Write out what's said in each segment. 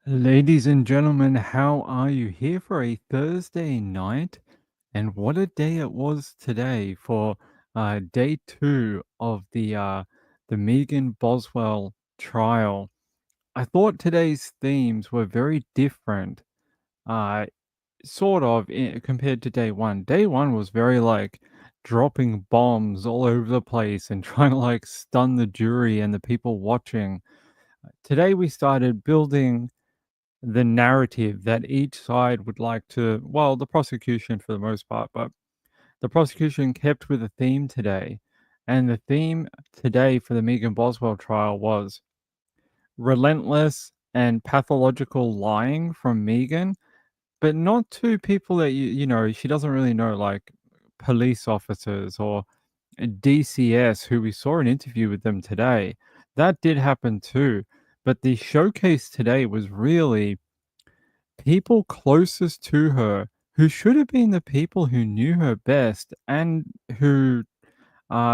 Ladies and gentlemen, how are you? Here for a Thursday night, and what a day it was today for day two of the Megan Boswell trial. I thought today's themes were very different, uh, compared to day one. Day one was very like dropping bombs all over the place and trying to like stun the jury and the people watching. Today we started building the narrative that each side would like to, well, the prosecution for the most part, but the prosecution kept with a theme today. And the theme today for the Megan Boswell trial was relentless and pathological lying from Megan, but not to people that she doesn't really know, like police officers or DCS, who we saw an interview with them today. That did happen too. But the showcase today was really people closest to her who should have been the people who knew her best and who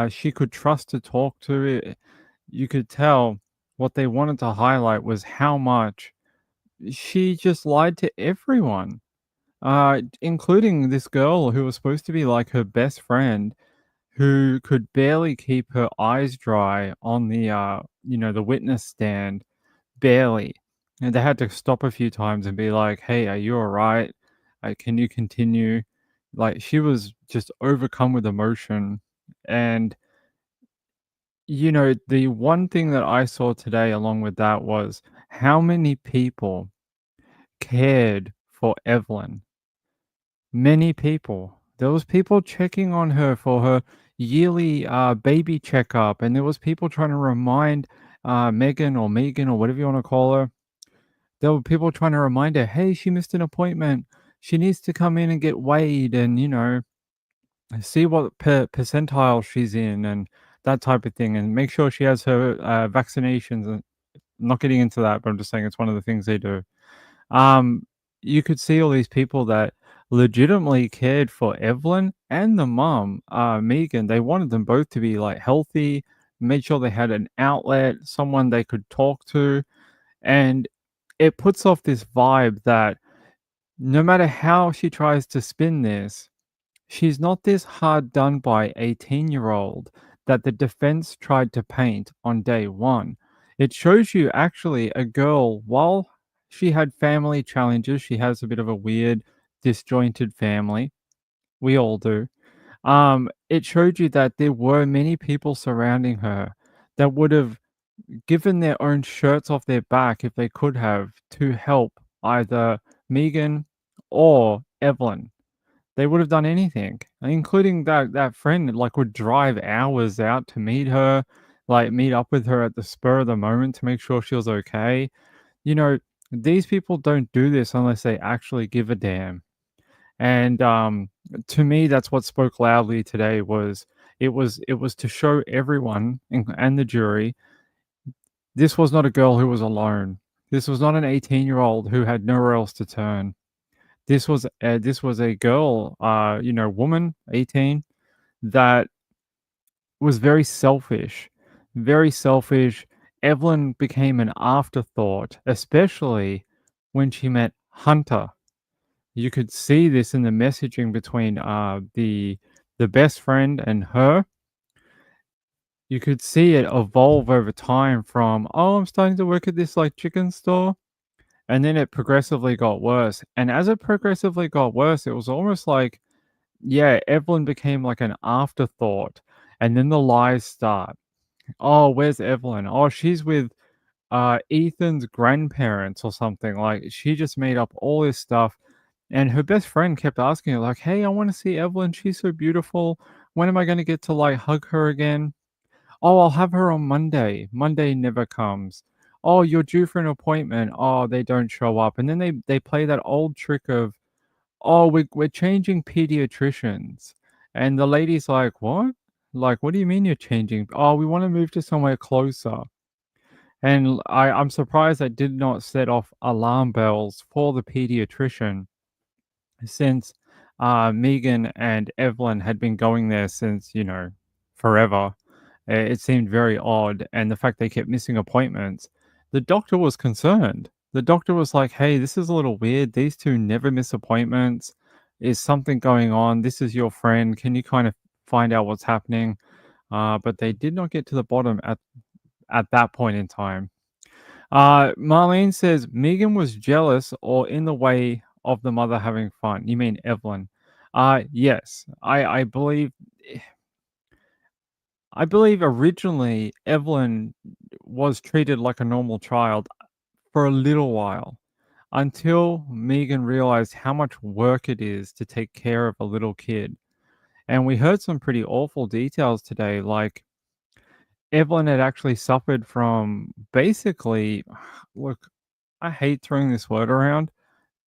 she could trust to talk to. You could tell what they wanted to highlight was how much she just lied to everyone, including this girl who was supposed to be like her best friend, who could barely keep her eyes dry on the witness stand. Barely. And they had to stop a few times and be like, "Hey, are you alright? Can you continue?" Like, she was just overcome with emotion. And, the one thing that I saw today along with that was how many people cared for Evelyn. Many people. There was people checking on her for her yearly, baby checkup, and there was people trying to remind, Megan or whatever you wanna call her. There were people trying to remind her, "Hey, she missed an appointment. She needs to come in and get weighed and, see what percentile she's in," and that type of thing, and make sure she has her, vaccinations, and not getting into that, but I'm just saying it's one of the things they do. Um, you could see all these people that legitimately cared for Evelyn and the mom, Megan. They wanted them both to be, like, healthy, made sure they had an outlet, someone they could talk to, and it puts off this vibe that no matter how she tries to spin this, she's not this hard done by 18-year-old that the defense tried to paint on day one. It shows you actually a girl, while she had family challenges, she has a bit of a weird, disjointed family. We all do. It showed you that there were many people surrounding her that would have given their own shirts off their back if they could have to help either Megan or Evelyn. They would have done anything, including that friend, like, would drive hours out to meet her, like, meet up with her at the spur of the moment to make sure she was okay. You know, these people don't do this unless they actually give a damn. And, to me, that's what spoke loudly today was it was to show everyone and the jury this was not a girl who was alone. This was not an 18-year-old who had nowhere else to turn. This was a girl, woman, 18, that was very selfish. Very selfish. Evelyn became an afterthought, especially when she met Hunter. You could see this in the messaging between the best friend and her. You could see it evolve over time from, "Oh, I'm starting to work at this, like, chicken store," and then it progressively got worse, and as it progressively got worse, it was almost like, yeah, Evelyn became like an afterthought, and then the lies start. "Oh, where's Evelyn? Oh, she's with, Ethan's grandparents," or something, like, she just made up all this stuff, and her best friend kept asking her, like, "Hey, I wanna see Evelyn, she's so beautiful. When am I gonna get to, like, hug her again?" "Oh, I'll have her on Monday." Monday never comes. "Oh, you're due for an appointment." Oh, they don't show up. And then they play that old trick of, "Oh, we're changing pediatricians." And the lady's like, "What? Like, what do you mean you're changing?" "Oh, we wanna move to somewhere closer." And I'm surprised that did not set off alarm bells for the pediatrician since, Megan and Evelyn had been going there since, forever. It seemed very odd, and the fact they kept missing appointments, the doctor was concerned. The doctor was like, "Hey, this is a little weird. These two never miss appointments. Is something going on? This is your friend. Can you kind of find out what's happening?" But they did not get to the bottom at that point in time. Marlene says Megan was jealous or in the way of the mother having fun. You mean Evelyn? Yes, I believe. I believe originally Evelyn was treated like a normal child for a little while until Megan realized how much work it is to take care of a little kid. And we heard some pretty awful details today, like Evelyn had actually suffered from basically, look, I hate throwing this word around,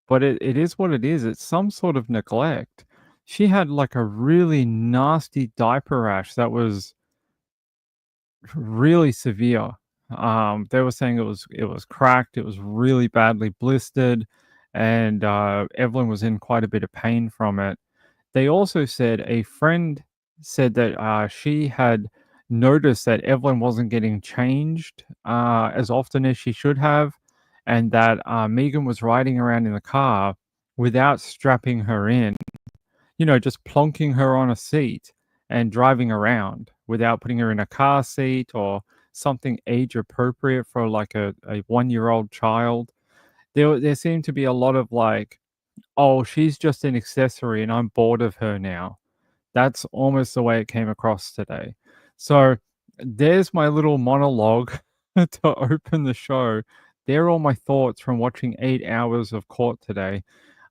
but it is what it is. It's some sort of neglect. She had like a really nasty diaper rash that was really severe. They were saying it was cracked, it was really badly blistered, and Evelyn was in quite a bit of pain from it. They also said a friend said that she had noticed that Evelyn wasn't getting changed as often as she should have, and that Megan was riding around in the car without strapping her in, just plonking her on a seat and driving around without putting her in a car seat or something age appropriate for like a 1-year-old child. There seemed to be a lot of like, oh, she's just an accessory and I'm bored of her now. That's almost the way it came across today. So there's my little monologue to open the show. They're all my thoughts from watching 8 hours of court today.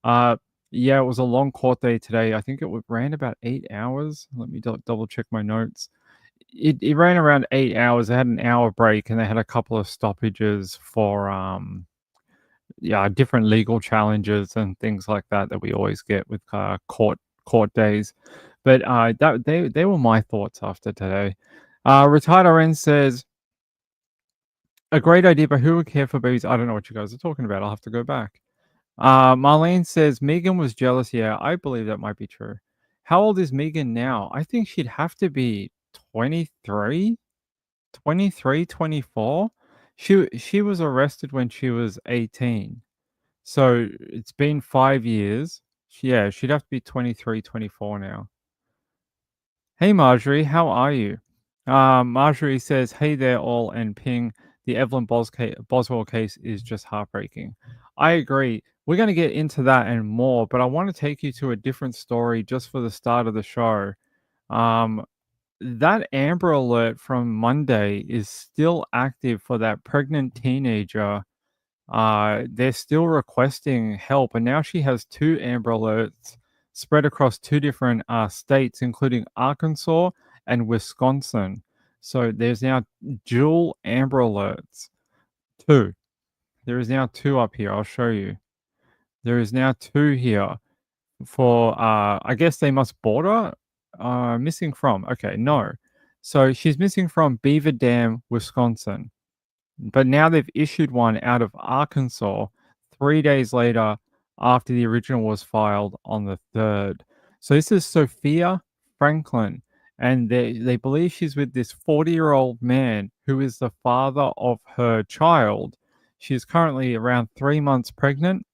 Uh, yeah, it was a long court day today. I think ran about 8 hours. Let me double check my notes. It ran around 8 hours. They had an hour break and they had a couple of stoppages for yeah, different legal challenges and things like that we always get with court days. But that they were my thoughts after today. Retired RN says a great idea, but who would care for babies? I don't know what you guys are talking about. I'll have to go back. Marlene says Megan was jealous. Yeah, I believe that might be true. How old is Megan now? I think she'd have to be 23, 23, 24. She was arrested when she was 18. So it's been 5 years. Yeah, she'd have to be 23, 24 now. Hey, Marjorie, how are you? Marjorie says, hey there, all, and ping. The Boswell case is just heartbreaking. I agree. We're going to get into that and more, but I want to take you to a different story just for the start of the show. Um, that Amber Alert from Monday is still active for that pregnant teenager. They're still requesting help, and now she has two Amber Alerts spread across two different states, including Arkansas and Wisconsin. So there's now dual Amber Alerts. Two. There is now two up here. I'll show you. There is now two here for, I guess they must border. Missing from. Okay, no. So she's missing from Beaver Dam, Wisconsin. But now they've issued one out of Arkansas 3 days later after the original was filed on the 3rd. So this is Sophia Franklin, and they believe she's with this 40-year-old man who is the father of her child. She's currently around 3 months pregnant,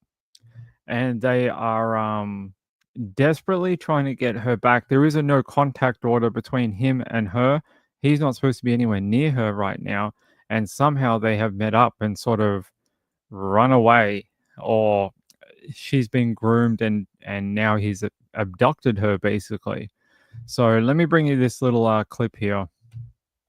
and they are desperately trying to get her back. There is a no contact order between him and her. He's not supposed to be anywhere near her right now, and somehow they have met up and sort of run away, or she's been groomed and now he's abducted her basically. So let me bring you this little clip here.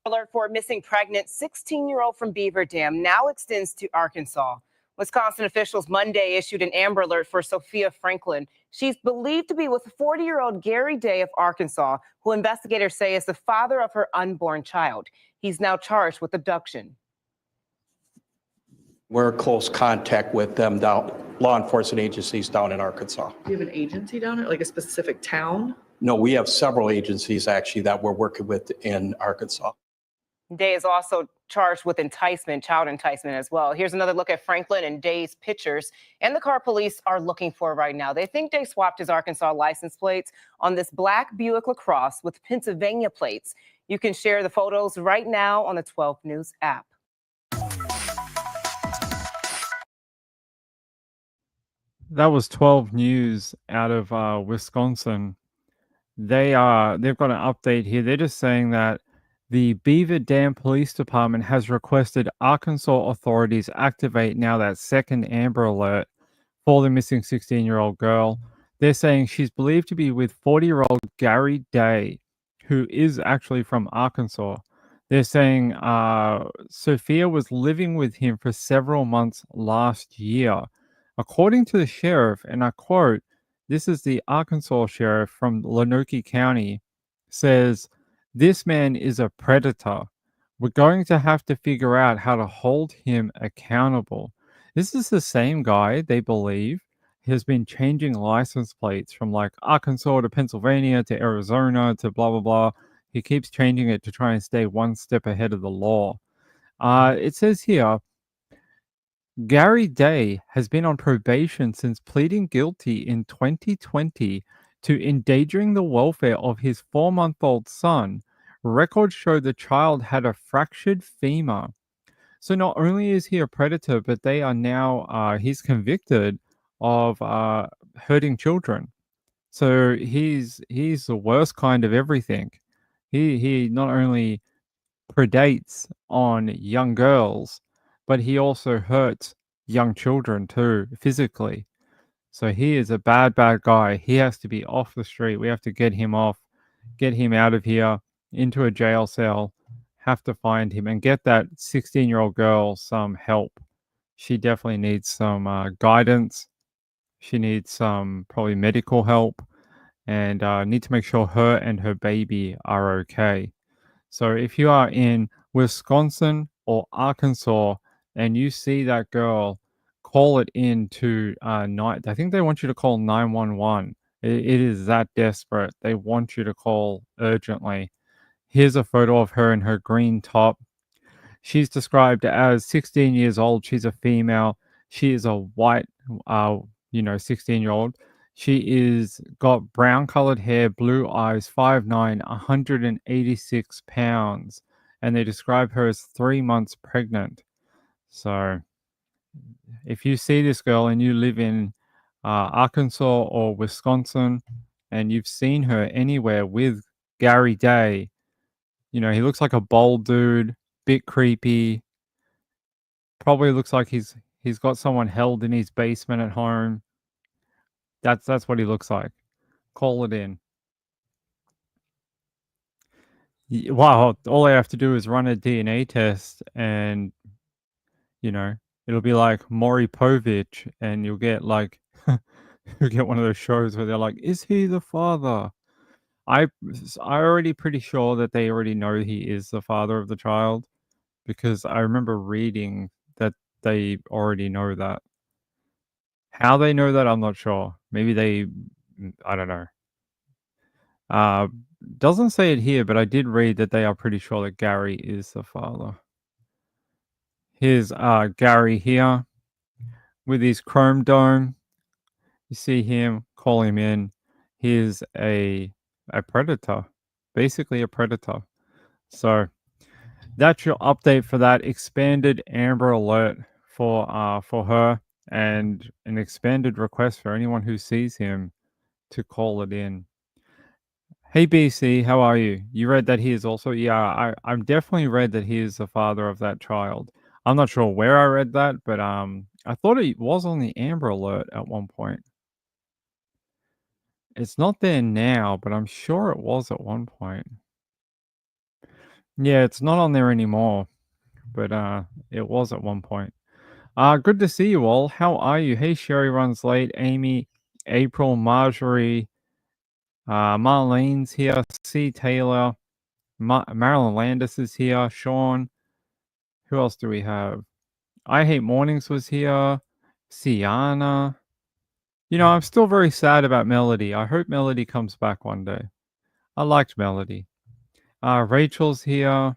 Alert for a missing pregnant 16-year-old from Beaver Dam now extends to Arkansas. Wisconsin officials Monday issued an Amber Alert for Sophia Franklin. She's believed to be with 40-year-old Gary Day of Arkansas, who investigators say is the father of her unborn child. He's now charged with abduction. We're in close contact with them down, law enforcement agencies down in Arkansas. Do you have an agency down there, like a specific town? No, we have several agencies actually that we're working with in Arkansas. Day is also charged with enticement, child enticement as well. Here's another look at Franklin and Day's pictures and the car police are looking for right now. They think Day swapped his Arkansas license plates on this black Buick LaCrosse with Pennsylvania plates. You can share the photos right now on the 12 News app. That was 12 News out of Wisconsin. They've got an update here. They're just saying that the Beaver Dam Police Department has requested Arkansas authorities activate now that second Amber Alert for the missing 16-year-old girl. They're saying she's believed to be with 40-year-old Gary Day, who is actually from Arkansas. They're saying Sophia was living with him for several months last year. According to the sheriff, and I quote, this is the Arkansas sheriff from Lonoke County, says, this man is a predator. We're going to have to figure out how to hold him accountable. This is the same guy, they believe, has been changing license plates from like Arkansas to Pennsylvania to Arizona to blah, blah, blah. He keeps changing it to try and stay one step ahead of the law. It says here, Gary Day has been on probation since pleading guilty in 2020 to endangering the welfare of his 4-month-old son. Records show the child had a fractured femur. So not only is he a predator, but they are now he's convicted of hurting children. So he's the worst kind of everything. He not only predates on young girls, but he also hurts young children too, physically. So he is a bad, bad guy. He has to be off the street. We have to get him off, get him out of here, into a jail cell, have to find him and get that 16-year-old girl some help. She definitely needs some guidance. She needs some probably medical help and need to make sure her and her baby are okay. So if you are in Wisconsin or Arkansas and you see that girl, call it in to night. I think they want you to call 911. It is that desperate. They want you to call urgently. Here's a photo of her in her green top. She's described as 16 years old. She's a female. She is a white, 16-year-old. She is got brown colored hair, blue eyes, 5'9", 186 pounds. And they describe her as 3 months pregnant. So if you see this girl and you live in Arkansas or Wisconsin and you've seen her anywhere with Gary Day, he looks like a bold dude, bit creepy. Probably looks like he's got someone held in his basement at home. That's what he looks like. Call it in. Wow, all I have to do is run a DNA test and it'll be like Maury Povich and you'll get like you'll get one of those shows where they're like, "Is he the father?" I already pretty sure that they already know he is the father of the child because I remember reading that they already know that. How they know that, I'm not sure. Maybe I don't know. Uh, doesn't say it here, but I did read that they are pretty sure that Gary is the father. Here's Gary here with his chrome dome. You see him, call him in. He's a predator, basically a predator. So that's your update for that expanded Amber Alert for her and an expanded request for anyone who sees him to call it in. Hey BC, how are you? You read that he is also I'm definitely read that he is the father of that child. I'm not sure where I read that, but I thought it was on the Amber Alert at one point. It's not there now, but I'm sure it was at one point. Yeah, it's not on there anymore, but it was at one point. Good to see you all. How are you? Hey, Sherry runs late. Amy, April, Marjorie, Marlene's here. C. Taylor, Marilyn Landis is here. Sean. Who else do we have? I Hate Mornings was here. Sienna. I'm still very sad about Melody. I hope Melody comes back one day. I liked Melody. Rachel's here.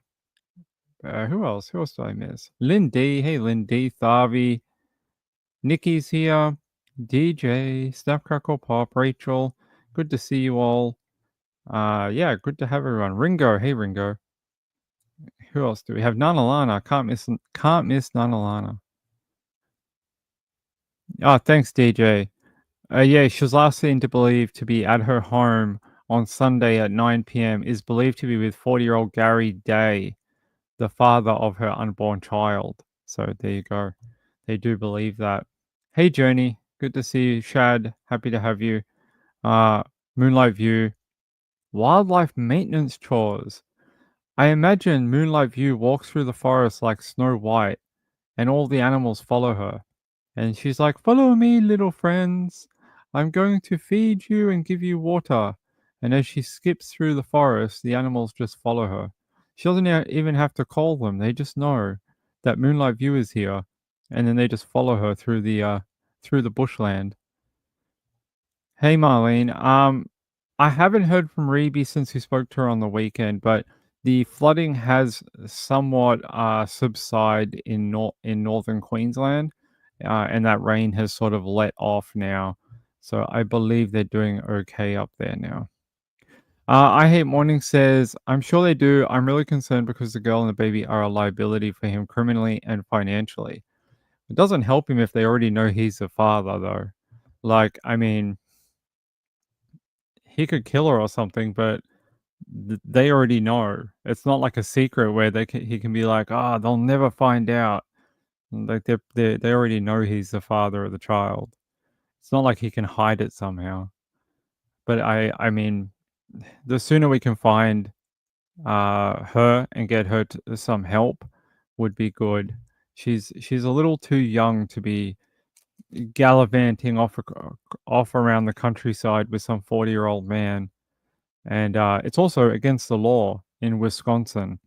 Who else? Who else did I miss? Lynn D. Hey, Lynn D. Tharvey. Nikki's here. DJ. Snapcrackle Pop. Rachel. Good to see you all. Yeah, good to have everyone. Ringo. Hey, Ringo. Who else do we have? Nanalana. Can't miss Nanalana. Oh, thanks, DJ. Yeah, she was last seen to believe to be at her home on Sunday at 9 p.m. Is believed to be with 40-year-old Gary Day, the father of her unborn child. So there you go. They do believe that. Hey, Journey. Good to see you. Shad, happy to have you. Uh, Moonlight View. Wildlife maintenance chores. I imagine Moonlight View walks through the forest like Snow White, and all the animals follow her. And she's like, "Follow me, little friends. I'm going to feed you and give you water." And as she skips through the forest, the animals just follow her. She doesn't even have to call them. They just know that Moonlight View is here, and then they just follow her through the bushland. Hey, Marlene. I haven't heard from Reby since we spoke to her on the weekend, but the flooding has somewhat subsided in northern Queensland, and that rain has sort of let off now. So I believe they're doing okay up there now. I Hate Morning says, I'm sure they do. I'm really concerned because the girl and the baby are a liability for him criminally and financially. It doesn't help him if they already know he's the father, though. Like, I mean, he could kill her or something, but they already know. It's not like a secret where he can be like, "Ah, they'll never find out." Like they already know he's the father of the child. It's not like he can hide it somehow. But I mean, the sooner we can find her and get her some help would be good. She's a little too young to be gallivanting off around the countryside with some 40-year-old man. And it's also against the law in Wisconsin.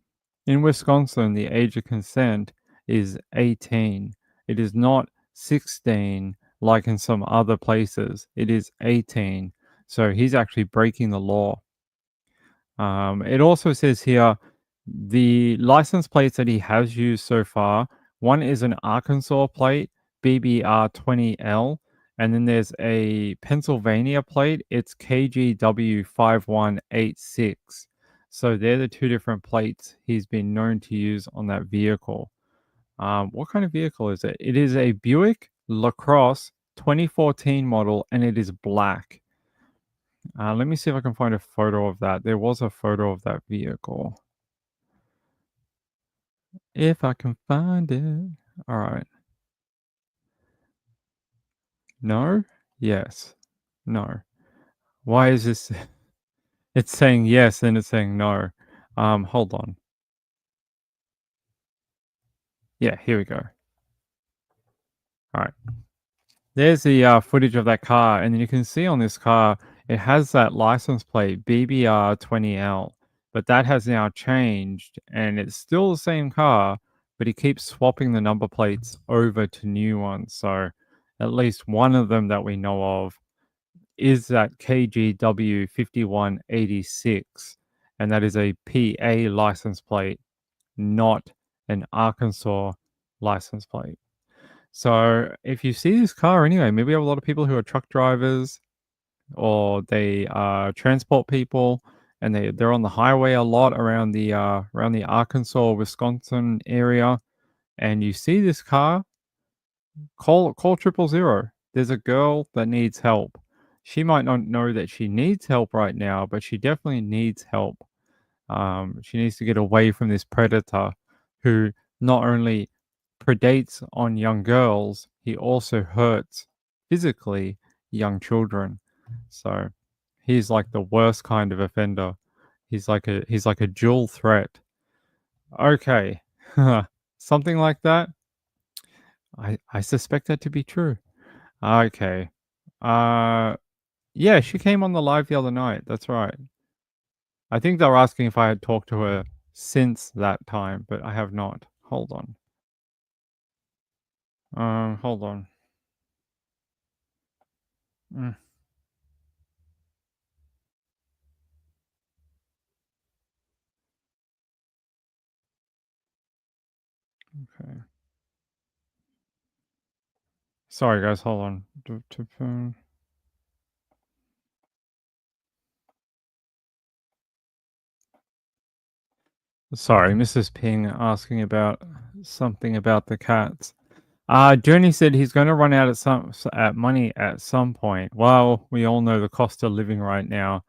In Wisconsin, the age of consent is 18. It is not 16 like in some other places. It is 18. So he's actually breaking the law. It also says here the license plates that he has used so far, one is an Arkansas plate, BBR20L, and then there's a Pennsylvania plate, it's KGW5186. So they're the two different plates he's been known to use on that vehicle. What kind of vehicle is it? It is a Buick LaCrosse 2014 model, and it is black. Let me see if I can find a photo of that. There was a photo of that vehicle. If I can find it. All right. No? Yes. No. Why is this? It's saying yes, and it's saying no. Hold on. Yeah, here we go. All right. There's the footage of that car, and then you can see on this car, it has that license plate BBR20L, but that has now changed, and it's still the same car, but he keeps swapping the number plates over to new ones. So at least one of them that we know of is that KGW5186, and that is a PA license plate, not an Arkansas license plate. So if you see this car anyway, maybe we have a lot of people who are truck drivers or they transport people, and they're on the highway a lot around the Arkansas, Wisconsin area, and you see this car, call 000. There's a girl that needs help. She might not know that she needs help right now, but she definitely needs help. She needs to get away from this predator who not only predates on young girls, he also hurts physically young children. So he's like the worst kind of offender. He's like a dual threat. Okay. Something like that. I suspect that to be true. Okay. Uh yeah, she came on the live the other night. That's right. I think they were asking if I had talked to her since that time, but I have not. Hold on. Hold on. Mm, okay. Sorry, guys. Hold on. Sorry, Mrs. Ping asking about something about the cats. Journey said he's going to run out at money at some point. Well, we all know the cost of living right now.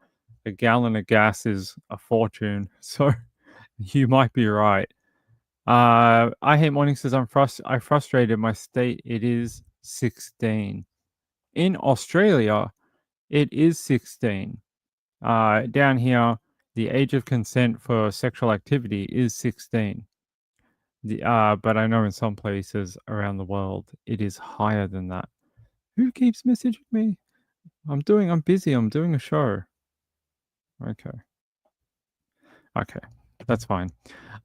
A gallon of gas is a fortune, so you might be right. I hate morning says I frustrated my state. It is 16. In Australia, it is 16. Down here, the age of consent for sexual activity is 16. But I know in some places around the world it is higher than that. Who keeps messaging me? I'm busy. I'm doing a show. Okay. Okay. That's fine.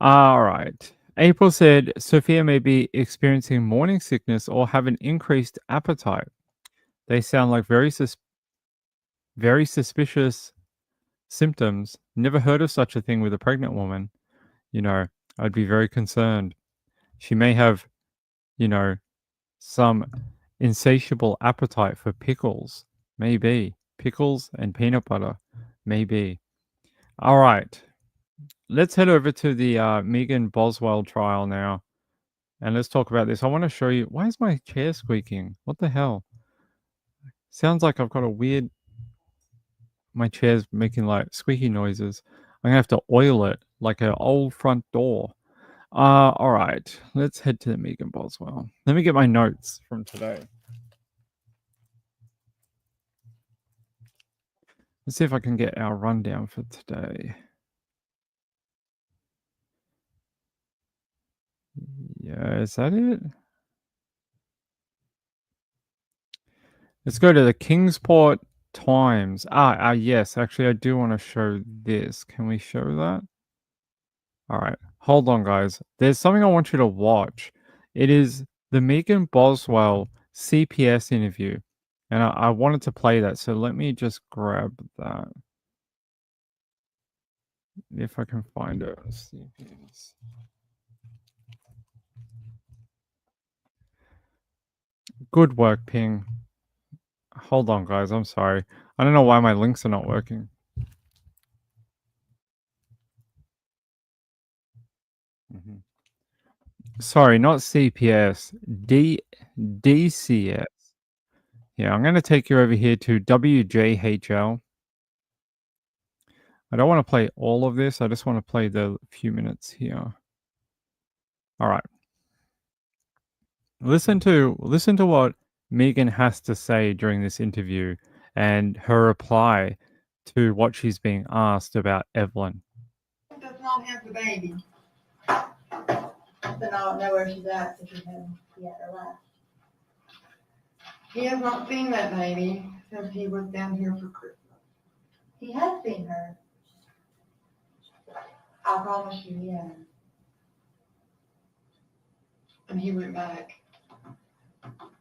All right. April said Sophia may be experiencing morning sickness or have an increased appetite. They sound like very suspicious symptoms. Never heard of such a thing with a pregnant woman. I'd be very concerned. She may have, some insatiable appetite for pickles. Maybe. Pickles and peanut butter. Maybe. All right. Let's head over to the Megan Boswell trial now. And let's talk about this. I want to show you. Why is my chair squeaking? What the hell? Sounds like I've got a weird. My chair's making like squeaky noises. I'm going to have to oil it like an old front door. All right. Let's head to Megan Boswell. Let me get my notes from today. Let's see if I can get our rundown for today. Yeah, is that it? Let's go to the Kingsport Times. Yes. Actually, I do want to show this. Can we show that? All right. Hold on, guys. There's something I want you to watch. It is the Megan Boswell CPS interview. And I wanted to play that. So let me just grab that. If I can find it. CPS. Good work, Ping. Hold on, guys. I'm sorry. I don't know why my links are not working. Sorry, not CPS. DCS. Yeah, I'm going to take you over here to WJHL. I don't want to play all of this. I just want to play the few minutes here. All right. Listen to what Megan has to say during this interview and her reply to what she's being asked about Evelyn. Does not have the baby. But I don't know where she's at, so she hasn't yet or left. He has not seen that baby since he was down here for Christmas. He has seen her. I promise you, yeah. And he went back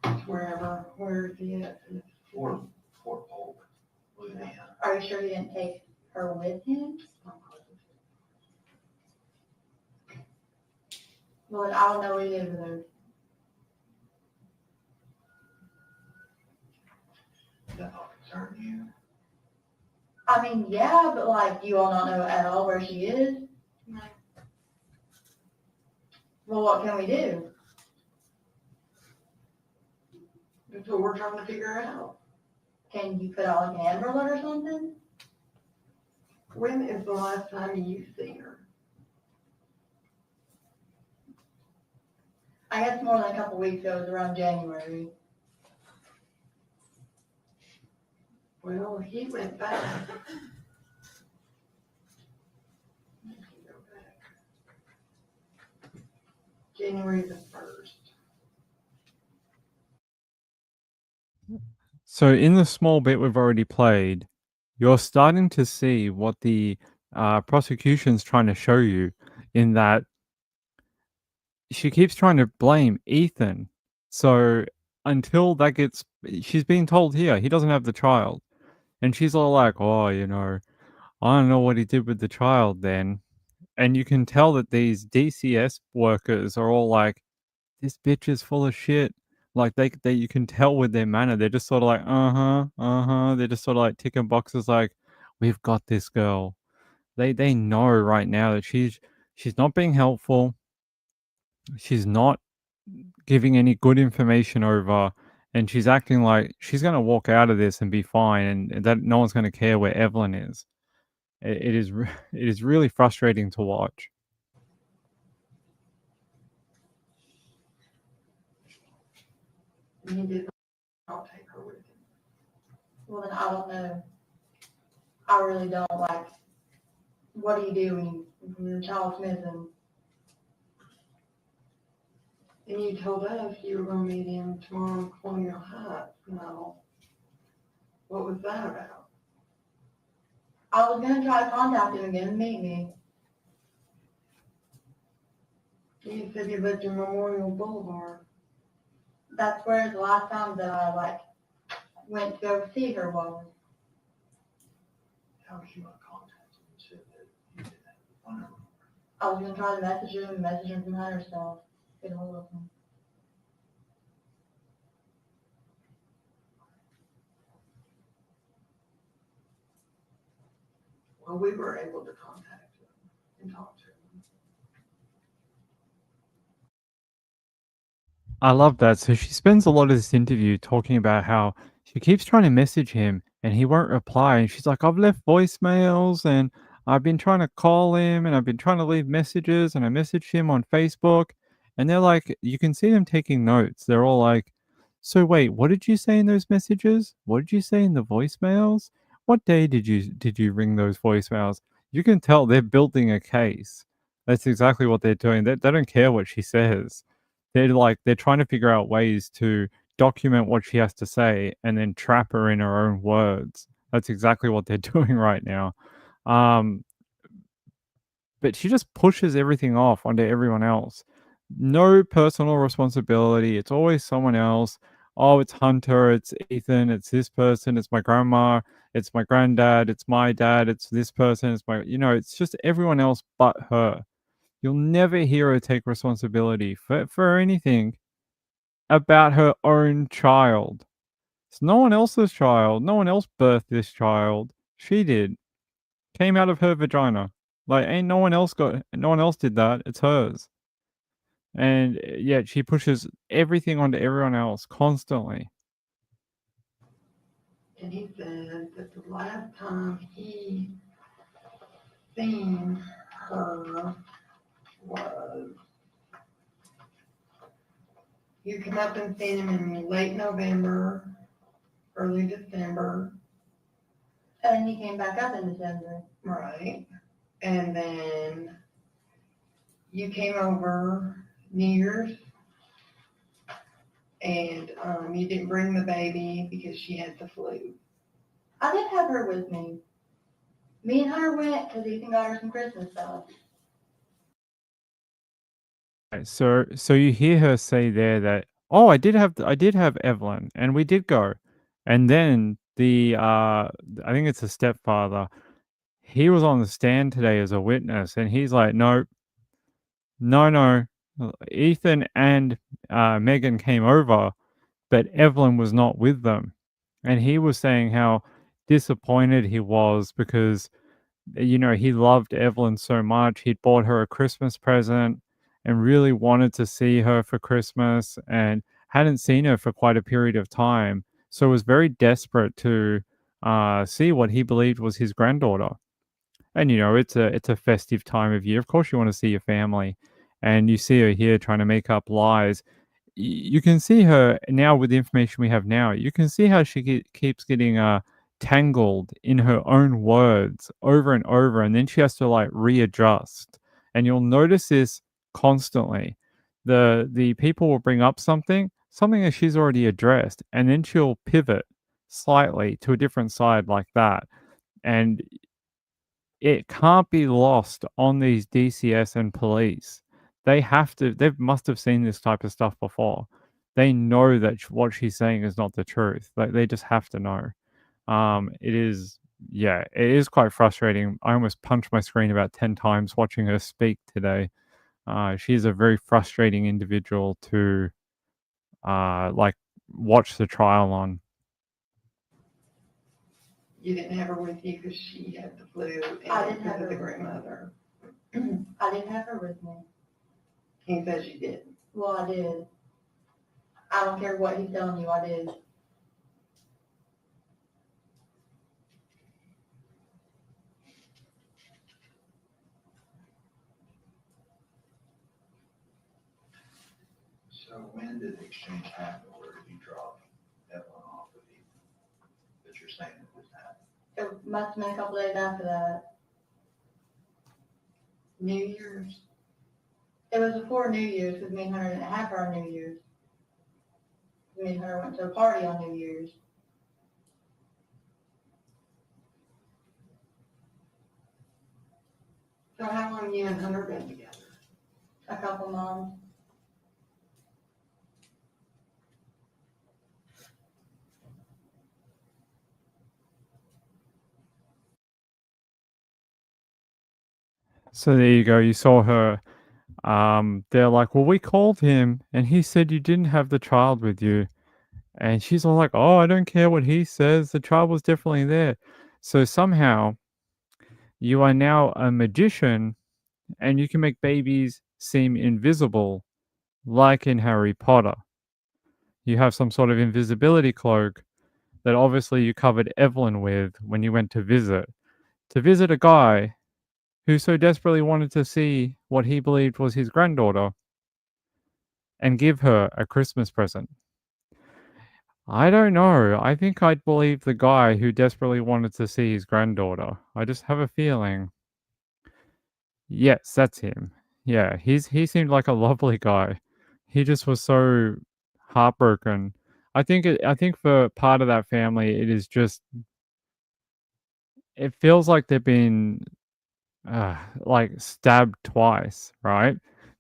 to where is he at? Fort Polk, Louisiana. Are you sure he didn't take her with him? Lord, I don't know where he is though. Does that not concern you? I mean, yeah, but like, you all not know at all where she is? No. Well, what can we do? That's what we're trying to figure out. Can you put out like an Amber Alert or something? When is the last time you've seen her? I guess more than a couple weeks ago, it was around January. Well, he went back. January the 1st. So in the small bit we've already played, you're starting to see what the prosecution's trying to show you in that she keeps trying to blame Ethan. So until that she's being told here, he doesn't have the child. And she's all like, oh, I don't know what he did with the child then. And you can tell that these DCS workers are all like, this bitch is full of shit. Like they you can tell with their manner. They're just sort of like, They're just sort of like ticking boxes like, we've got this girl. They know right now that she's not being helpful. She's not giving any good information over, and she's acting like she's gonna walk out of this and be fine, and that no one's gonna care where Evelyn is. It is it is really frustrating to watch. And he did not take her with him. Well, then I don't know. I really don't like, what do you do when your child's missing? And you told us you were gonna meet him tomorrow in Colonial Heights. No. What was that about? I was gonna try to contact him again and meet me. You said you lived in Memorial Boulevard. That's where the last time that I went to go see her was. How was you gonna contact him and said that you did that phone number? I was gonna try to message him from Hunter stuff. Get hold of him. Well, we were able to contact him and talk to him. I love that. So she spends a lot of this interview talking about how she keeps trying to message him and he won't reply. And she's like, I've left voicemails and I've been trying to call him and I've been trying to leave messages and I messaged him on Facebook. And they're like, you can see them taking notes. They're all like, so wait, what did you say in those messages? What did you say in the voicemails? What day did you ring those voicemails? You can tell they're building a case. That's exactly what they're doing. They don't care what she says. They're trying to figure out ways to document what she has to say and then trap her in her own words. That's exactly what they're doing right now. Um, but she just pushes everything off onto everyone else. No personal responsibility. It's always someone else. Oh, it's Hunter, it's Ethan, it's this person, it's my grandma, it's my granddad, it's my dad, it's this person, it's it's just everyone else but her. You'll never hear her take responsibility for anything about her own child. It's no one else's child. No one else birthed this child. She did. Came out of her vagina. Like ain't no one else did that. It's hers. And yet she pushes everything onto everyone else constantly. And he said that the last time he seen her was, you come up and seen him in late November, early December, And he came back up in December. right? And then you came over New Year's, and you didn't bring the baby because she had the flu. I did have her with me. Me and Hunter went because Ethan got her some Christmas stuff. Right, so you hear her say there that, oh, I did have Evelyn and we did go. And then I think it's the stepfather, he was on the stand today as a witness and he's like, no, no, no. Ethan and Megan came over, but Evelyn was not with them. And he was saying how disappointed he was because, he loved Evelyn so much. He'd bought her a Christmas present and really wanted to see her for Christmas and hadn't seen her for quite a period of time. So was very desperate to see what he believed was his granddaughter. And it's a festive time of year. Of course, you want to see your family, and you see her here trying to make up lies. You can see her now with the information we have now. You can see how she keeps getting tangled in her own words over and over, and then she has to like readjust. And you'll notice this constantly. The people will bring up something that she's already addressed, and then she'll pivot slightly to a different side like that. And it can't be lost on these DCS and police. They must have seen this type of stuff before. They know that what she's saying is not the truth. Like they just have to know. It is, yeah, it is quite frustrating. I almost punched my screen about 10 times watching her speak today. She's a very frustrating individual to, like, watch the trial on. You didn't have her with you because she had the flu I and didn't have because of the her. grandmother. I didn't have her with me. He says you did. Well, I did. I don't care what he's telling you, I did. So when did the exchange happen? Where did you drop Evelyn off with you? That you're saying it was happening? It must have been a couple days after that. New Year's. It was before New Year's, because me and her didn't have our New Year's. Me and her went to a party on New Year's. So how long you and Hunter been together? A couple months. So there you go. You saw her. They're like, well, we called him and he said you didn't have the child with you. And she's all like, oh, I don't care what he says. The child was definitely there. So somehow you are now a magician and you can make babies seem invisible, like in Harry Potter. You have some sort of invisibility cloak that obviously you covered Evelyn with when you went to visit a guy who so desperately wanted to see what he believed was his granddaughter and give her a Christmas present. I don't know. I think I'd believe the guy who desperately wanted to see his granddaughter. I just have a feeling. Yes, that's him. Yeah, he seemed like a lovely guy. He just was so heartbroken. I think for part of that family, it is just it feels like they've been like stabbed twice, right?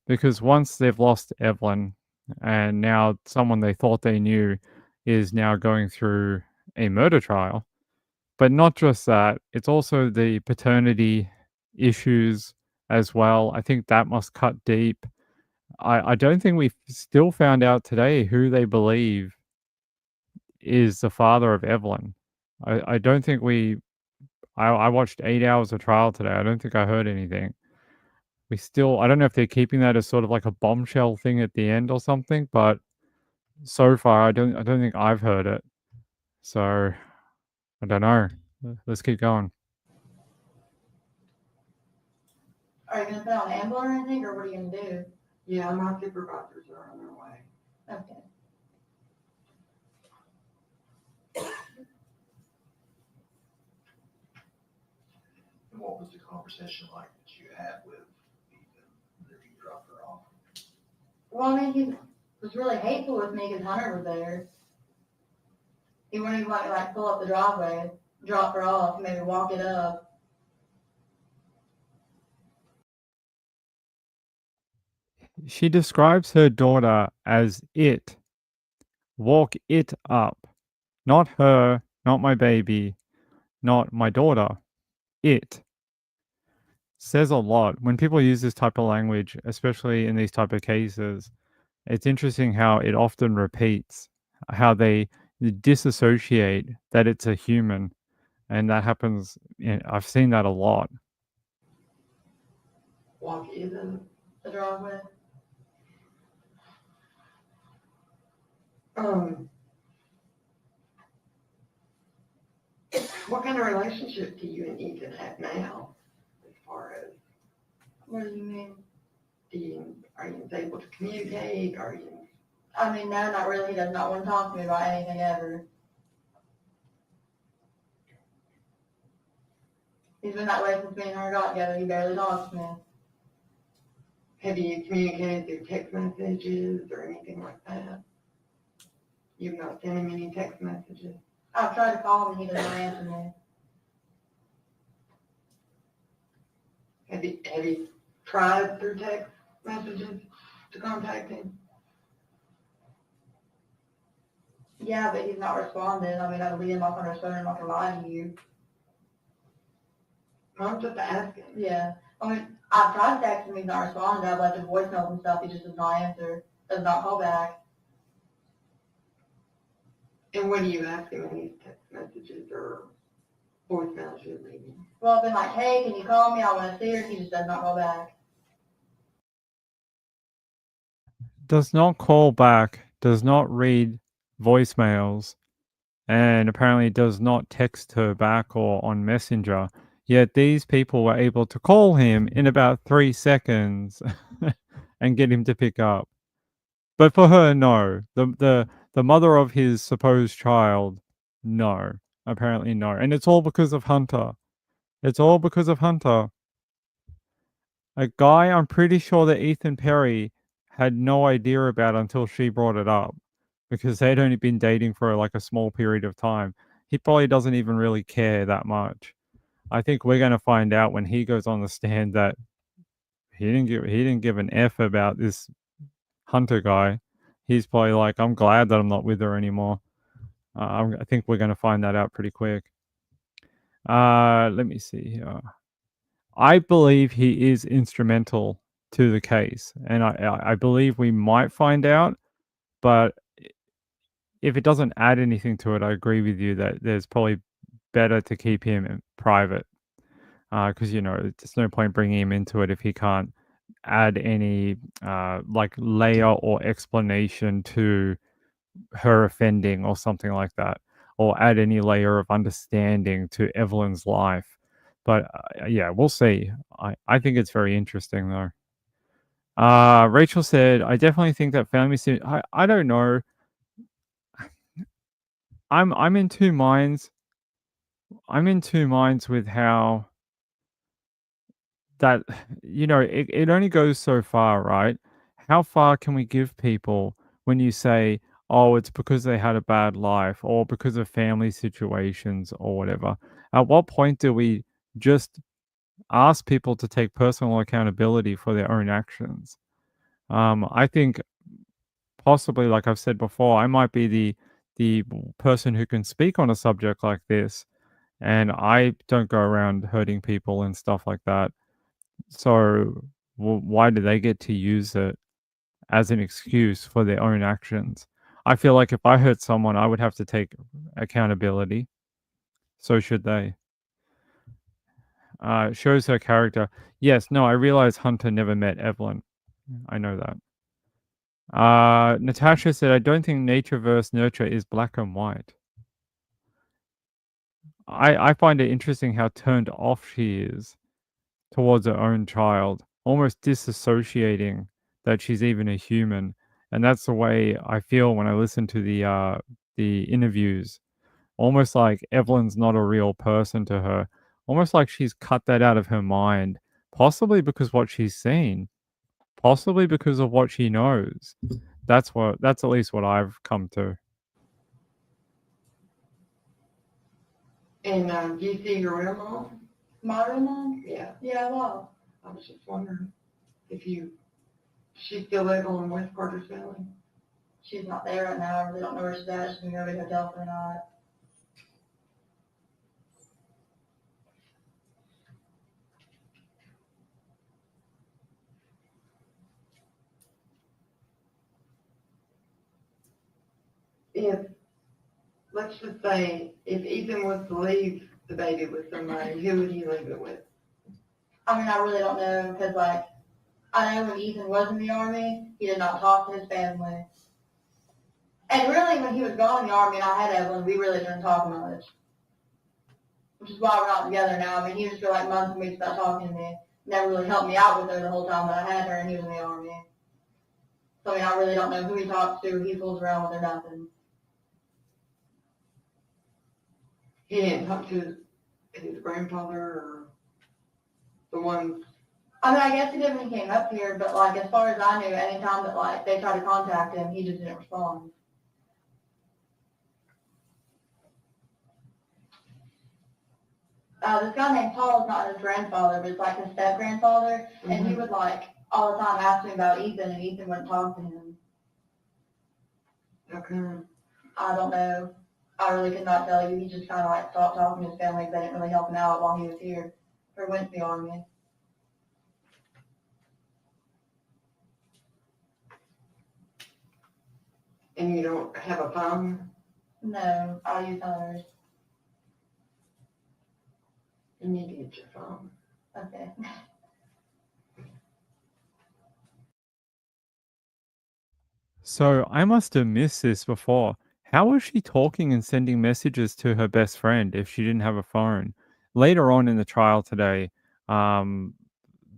Because once they've lost Evelyn, and now someone they thought they knew is now going through a murder trial. But not just that, it's also the paternity issues as well. I think that must cut deep. I don't think we've still found out today who they believe is the father of Evelyn. I don't think I watched 8 hours of trial today. I don't think I heard anything. I don't know if they're keeping that as sort of like a bombshell thing at the end or something, but so far I don't think I've heard it. So I don't know. Let's keep going. Are you gonna put on Amber or anything, or what are you gonna do? Yeah, my supervisors are on their way. Okay. And what was the conversation like that you had with Ethan that you dropped her off? Well, I mean, he was really hateful with me because Hunter was there. He wouldn't even let me like pull up the driveway, drop her off, and maybe walk it up. She describes her daughter as it. Walk it up. Not her, not my baby, not my daughter. It. Says a lot. When people use this type of language, especially in these type of cases, it's interesting how it often repeats, how they disassociate that it's a human. And that happens, I've seen that a lot. Walk in. The driveway. Um, what kind of relationship do you and Ethan have now? As far as, What do you mean? are you able to communicate? Are you? I mean, no, not really. He does not want to talk to me about anything ever. He's been that way since me and her got together. He barely talks to me. Have you communicated through text messages or anything like that? You've not sent him any text messages? I've tried to call him and he doesn't answer me. Have you tried through text messages to contact him? Yeah, but he's not responding. I mean, I leave him off on his phone. I'm not gonna lie to you. I'm just asking. Yeah. I mean, I've tried to text him. He's not responding. I've left him voicemails and stuff. He just does not answer. Does not call back. And what do you ask him in these text messages or voicemails you're leaving? Well, I've been like, hey, can you call me? I want to see her. He just does not call back. Does not call back does not read voicemails, and apparently does not text her back or on Messenger. Yet these people were able to call him in about 3 seconds and get him to pick up. But for her, no. The mother of his supposed child, no. Apparently no. And it's all because of Hunter. It's all because of Hunter. A guy I'm pretty sure that Ethan Perry had no idea about until she brought it up, because they'd only been dating for like a small period of time. He probably doesn't even really care that much. I think we're going to find out when he goes on the stand that he didn't give an F about this Hunter guy. He's probably like, I'm glad that I'm not with her anymore. I think we're going to find that out pretty quick. Let me see here. I believe he is instrumental to the case, and I believe we might find out. But if it doesn't add anything to it, I agree with you that there's probably better to keep him private, because there's no point bringing him into it if he can't add any like layer or explanation to her offending or something like that, or add any layer of understanding to Evelyn's life. But yeah, we'll see. I think it's very interesting though. Rachel said, I definitely think that family I don't know. I'm in two minds. I'm in two minds with how that it only goes so far, right? How far can we give people when you say, oh, it's because they had a bad life or because of family situations or whatever? At what point do we just ask people to take personal accountability for their own actions? I think possibly, like I've said before, I might be the person who can speak on a subject like this, and I don't go around hurting people and stuff like that. So why do they get to use it as an excuse for their own actions? I feel like if I hurt someone, I would have to take accountability. So should they. Shows her character. Yes, no, I realize Hunter never met Evelyn. I know that. Natasha said, I don't think nature versus nurture is black and white. I find it interesting how turned off she is towards her own child, almost disassociating that she's even a human. And that's the way I feel when I listen to the interviews. Almost like Evelyn's not a real person to her. Almost like she's cut that out of her mind, possibly because what she's seen, possibly because of what she knows. That's at least what I've come to. And, do you see your real mom? My real mom? Yeah, Yeah, well, I was just wondering if she's still living in West Carter's Valley. she's not there right now. I really don't know where she's at. She's gonna go to the hotel for the night. If, let's just say, if Ethan was to leave the baby with somebody, who would he leave it with? I mean, I really don't know, because, like, I know when Ethan was in the Army, he did not talk to his family. And really, when he was gone in the Army and I had Evelyn, we really didn't talk much. Which is why we're not together now. I mean, he just for like months and weeks without talking to me. Never really helped me out with her the whole time that I had her and he was in the Army. So, I mean, I really don't know who he talks to, who he fools around with or nothing. He didn't talk to his grandfather or the ones. I mean, I guess he did when he came up here, but like as far as I knew, anytime that like they tried to contact him, he just didn't respond. This guy named Paul is not his grandfather, but it's like his step grandfather, and he would like all the time ask me about Ethan, and Ethan wouldn't talk to him. Okay. I don't know. I really could not tell you. He just kind of like stopped talking to his family because they didn't really help him out while he was here or went to the Army. And you don't have a phone? No, I'll use others. You need to get your phone. Okay. So I must have missed this before. How was she talking and sending messages to her best friend if she didn't have a phone? Later on in the trial today, um,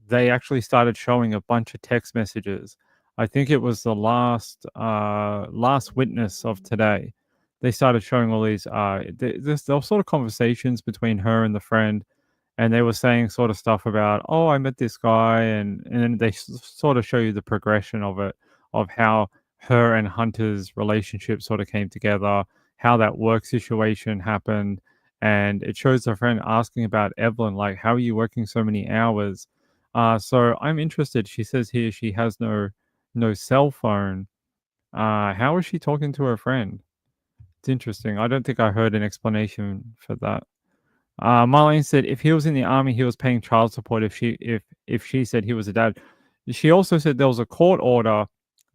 they actually started showing a bunch of text messages. I think it was the last witness of today. They started showing all these there were sort of conversations between her and the friend, and they were saying sort of stuff about, oh, I met this guy, and then they sort of show you the progression of it, of how her and Hunter's relationship sort of came together, how that work situation happened, and it shows the friend asking about Evelyn, like, how are you working so many hours? So I'm interested. She says here she has no cell phone. How is she talking to her friend? It's interesting. I don't think I heard an explanation for that. Marlene said if he was in the army, he was paying child support. If she said he was a dad, she also said there was a court order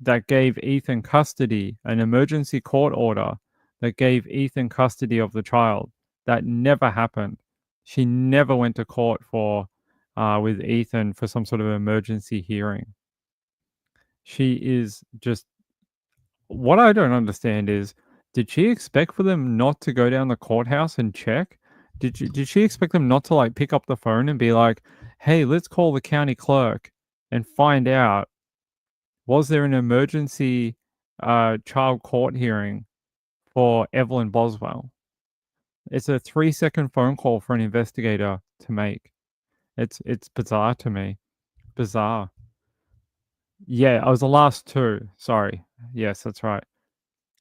that gave Ethan custody, an emergency court order that gave Ethan custody of the child. That never happened. She never went to court for with Ethan for some sort of emergency hearing. She is just what I don't understand is, did she expect for them not to go down the courthouse and check? Did she expect them not to like pick up the phone and be like, "Hey, let's call the county clerk and find out was there an emergency child court hearing for Evelyn Boswell?" It's a 3-second phone call for an investigator to make. It's bizarre to me. Bizarre. Yeah, I was the last two. Sorry. Yes, that's right.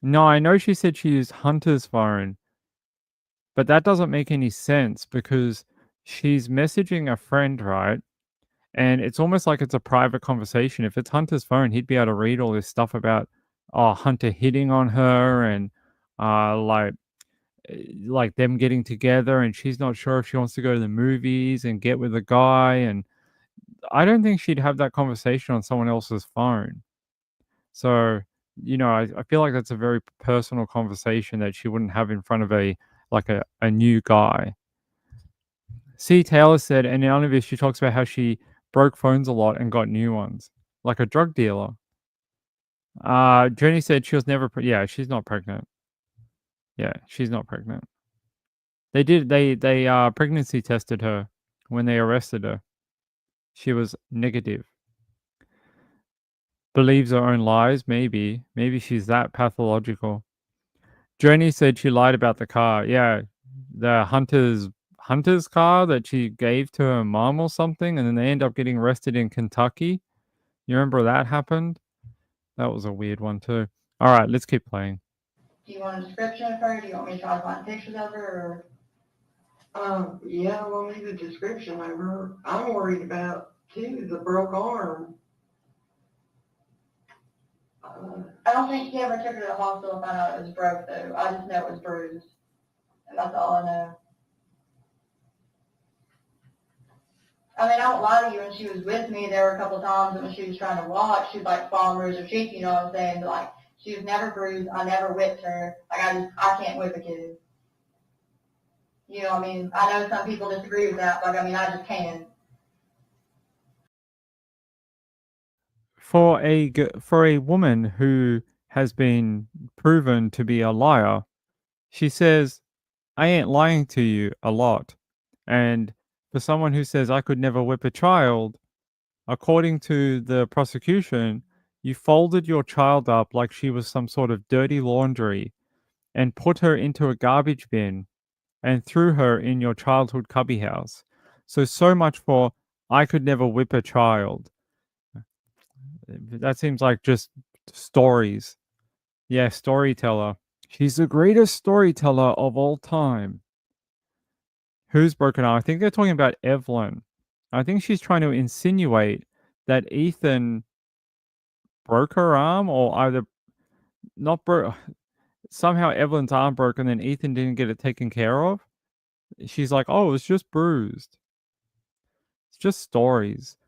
No, I know she said she used Hunter's phone, but that doesn't make any sense because she's messaging a friend, right? And it's almost like it's a private conversation. If it's Hunter's phone, he'd be able to read all this stuff about Hunter hitting on her and uh like like them getting together and she's not sure if she wants to go to the movies and get with a guy, and I don't think she'd have that conversation on someone else's phone. So, I feel like that's a very personal conversation that she wouldn't have in front of a new guy. C. Taylor said, and in interview, she talks about how she broke phones a lot and got new ones, like a drug dealer. Jenny said she was never, yeah, she's not pregnant. Yeah, she's not pregnant. They pregnancy tested her when they arrested her. She was negative. Believes her own lies, maybe. Maybe she's that pathological. Joni said she lied about the car. Yeah, the Hunter's car that she gave to her mom or something, and then they end up getting arrested in Kentucky. You remember that happened? That was a weird one too. All right, let's keep playing. Do you want a description of her? Do you want me to try to find pictures of her? Yeah, we'll need a description of her. I'm worried about, too, the broke arm. I don't think he ever took her to the hospital and found out it was broke, though. I just know it was bruised. And that's all I know. I mean, I won't lie to you, when she was with me, there were a couple of times that when she was trying to walk, she was like falling bruise her cheek, you know what I'm saying? But like, she was never bruised. I never whipped her. Like, I can't whip a kid. You know what I mean? I know some people disagree with that, but I mean, I just can't. For a woman who has been proven to be a liar, she says, "I ain't lying to you a lot." And for someone who says, "I could never whip a child," according to the prosecution, you folded your child up like she was some sort of dirty laundry and put her into a garbage bin and threw her in your childhood cubby house. So much for "I could never whip a child." That seems like just stories. Yeah, storyteller. She's the greatest storyteller of all time. Who's broken arm? I think they're talking about Evelyn. I think she's trying to insinuate that Ethan broke her arm, or either not broke. Somehow Evelyn's arm broke and then Ethan didn't get it taken care of. She's like, "Oh, it's just bruised." It's just stories.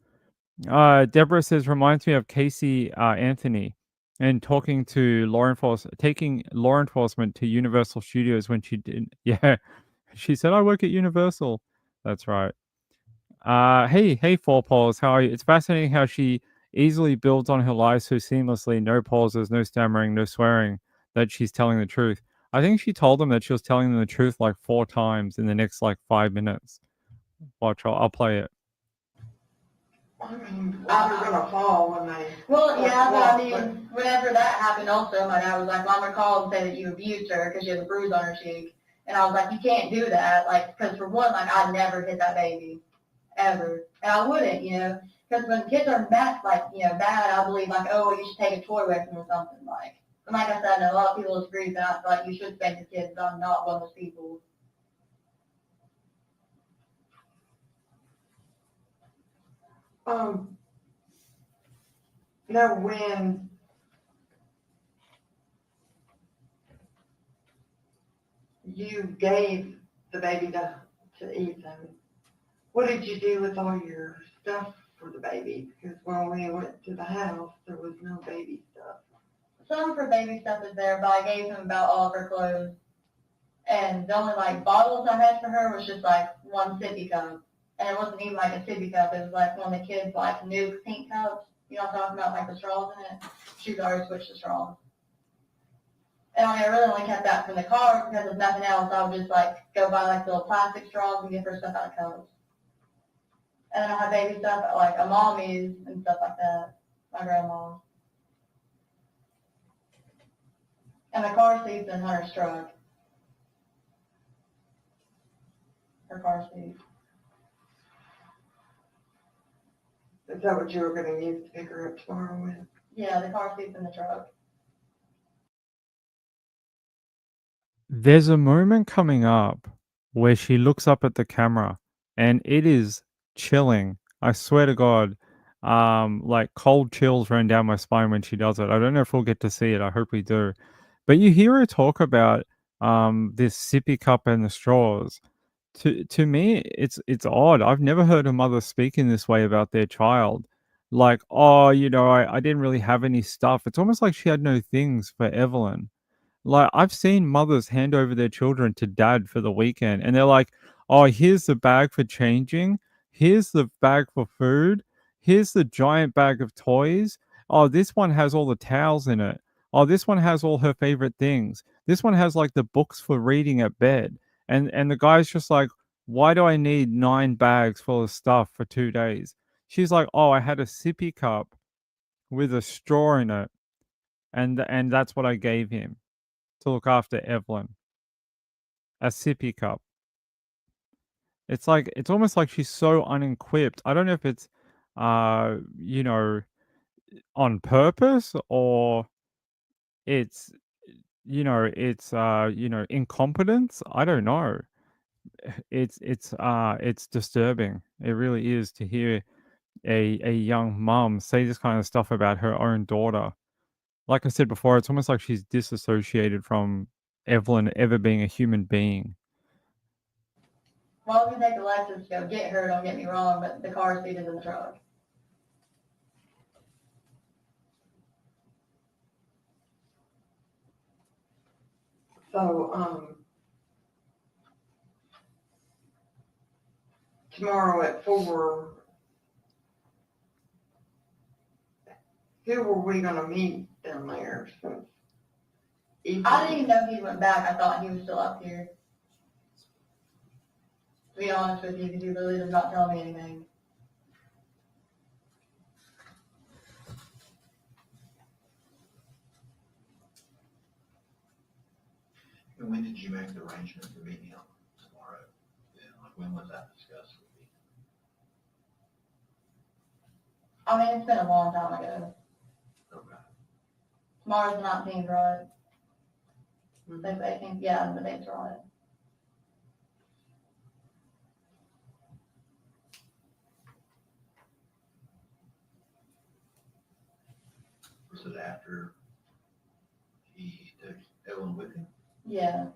Deborah says, reminds me of Casey Anthony and talking to taking law enforcement to Universal Studios when she did. Yeah, she said, "I work at Universal." That's right. Hey, Four Paws, how are you? It's fascinating how she easily builds on her lies so seamlessly, no pauses, no stammering, no swearing, that she's telling the truth. I think she told them that she was telling them the truth like 4 times in the next like 5 minutes. Watch, I'll play it. I mean, they're gonna fall when they. Well, yeah, but I walk, mean, whenever that happened also, my dad was like, well, I'm gonna call and say that you abused her because she has a bruise on her cheek. And I was like, you can't do that, like, because for one, like, I never hit that baby, ever. And I wouldn't, you know, because when kids are bad, like, you know, bad, I believe, like, oh, you should take a toy away from them or something, like. And like I said, I know a lot of people disagree, but I feel like you should spank the kids, but I'm not one of those people. Now when you gave the baby to Ethan, what did you do with all your stuff for the baby? Because when we went to the house, there was no baby stuff. Some for baby stuff is there, but I gave him about all of her clothes. And the only like bottles I had for her was just like one sippy cup. And it wasn't even like a sippy cup, it was like one of the kids' like new pink cups. You know what I'm talking about, like the straws in it? She's already switched the straws. And I mean, I really only kept that from the car because if nothing else, I would just like go buy like little plastic straws and give her stuff out of cups. And then I have baby stuff at like a mommy's and stuff like that, my grandma's. And the car seat's in Hunter's truck. Her car seat. Is that what you were gonna use to pick her up tomorrow with? Yeah, the car seat's in the truck. There's a moment coming up where she looks up at the camera and it is chilling. I swear to God, like cold chills ran down my spine when she does it. I don't know if we'll get to see it. I hope we do. But you hear her talk about this sippy cup and the straws. To me, it's odd. I've never heard a mother speak in this way about their child. Like, oh, you know, I didn't really have any stuff. It's almost like she had no things for Evelyn. Like, I've seen mothers hand over their children to dad for the weekend, and they're like, "Oh, here's the bag for changing. Here's the bag for food. Here's the giant bag of toys. Oh, this one has all the towels in it. Oh, this one has all her favorite things. This one has like the books for reading at bed." And the guy's just like, "Why do I need 9 bags full of stuff for 2 days?" She's like, "Oh, I had a sippy cup with a straw in it, and that's what I gave him to look after Evelyn. A sippy cup." It's like it's almost like she's so unequipped. I don't know if it's you know, on purpose or it's incompetence. I don't know. It's disturbing. It really is to hear a young mum say this kind of stuff about her own daughter. Like I said before, it's almost like she's disassociated from Evelyn ever being a human being. Well, we can take Alexis to go get her, don't get me wrong, but the car seat is in the truck. So, tomorrow at 4, who were we gonna meet down there? I didn't even know he went back. I thought he was still up here. To be honest with you, because he really did not tell me anything. And when did you make the arrangement to meet him tomorrow? Yeah, like when was that discussed with you? I mean, it's been a long time ago. Okay. Tomorrow's the 19th, right? The 18th, yeah, the date's right. Was it after he took Evelyn with him? Yeah.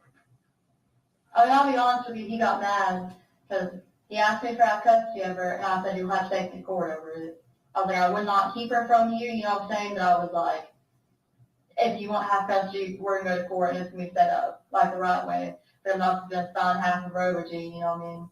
I mean, I'll be honest with you, he got mad because he asked me for have custody of her, and I said you'll have to take me to court over it. I was like, I would not keep her from you, you know what I'm saying? But I was like, if you want to have custody, we're going to go to court, and it's going to be set up like the right way. But I'm not going to sign half of her over to you, you know what I mean?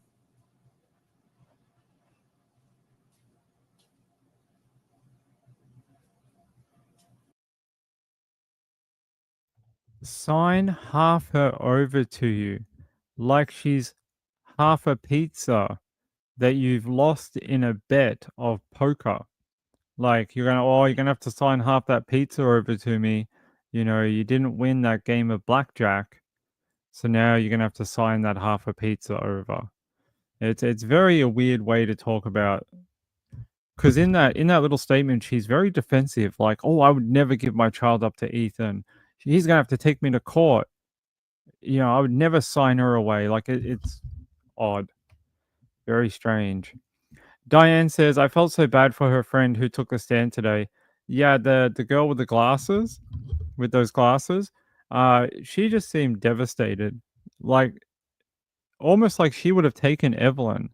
sign half her over to you like she's half a pizza that you've lost in a bet of poker. Like you're gonna have to sign half that pizza over to me. You know, you didn't win that game of blackjack, so now you're gonna have to sign that half a pizza over. It's very a weird way to talk about, because in that little statement, she's very defensive. Like, oh, I would never give my child up to Ethan. He's gonna have to take me to court. You know, I would never sign her away. Like it's odd, very strange. Diane says, I felt so bad for her friend who took the stand today. Yeah, the girl with the glasses, with those glasses, she just seemed devastated. Like almost like she would have taken Evelyn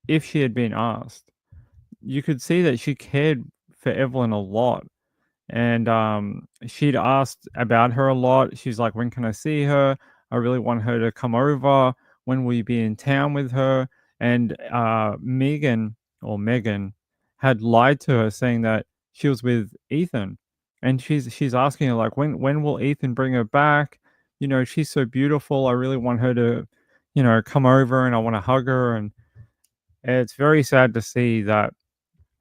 if she had been asked. You could see that she cared for Evelyn a lot. And she'd asked about her a lot. She's like, when can I see her? I really want her to come over. When will you be in town with her? And Megan had lied to her, saying that she was with Ethan. And she's asking her like, when will Ethan bring her back? You know, she's so beautiful. I really want her to, you know, come over and I want to hug her. And it's very sad to see that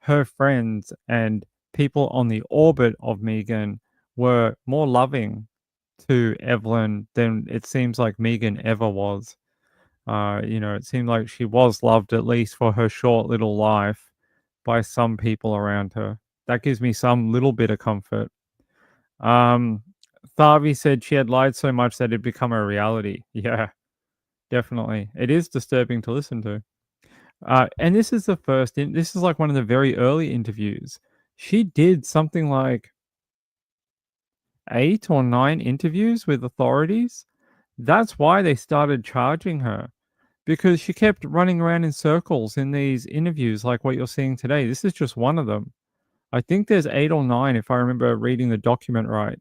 her friends and people on the orbit of Megan were more loving to Evelyn than it seems like Megan ever was. You know, it seemed like she was loved, at least for her short little life, by some people around her. That gives me some little bit of comfort. Um, Thavi said she had lied so much that it become a reality. Yeah, definitely. It is disturbing to listen to. And this is the first, this is like one of the very early interviews. She did something like 8 or 9 interviews with authorities. That's why they started charging her, because she kept running around in circles in these interviews like what you're seeing today. This is just one of them. I think there's 8 or 9 if I remember reading the document right.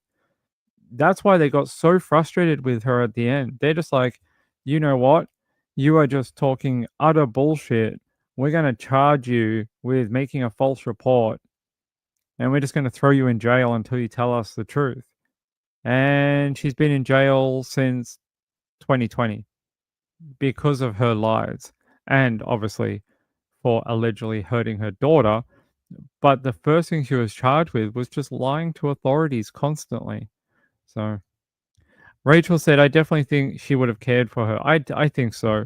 That's why they got so frustrated with her at the end. They're just like, you know what? You are just talking utter bullshit. We're going to charge you with making a false report, and we're just going to throw you in jail until you tell us the truth. And she's been in jail since 2020 because of her lies, and obviously for allegedly hurting her daughter. But the first thing she was charged with was just lying to authorities constantly. So Rachel said, I definitely think she would have cared for her. I think so.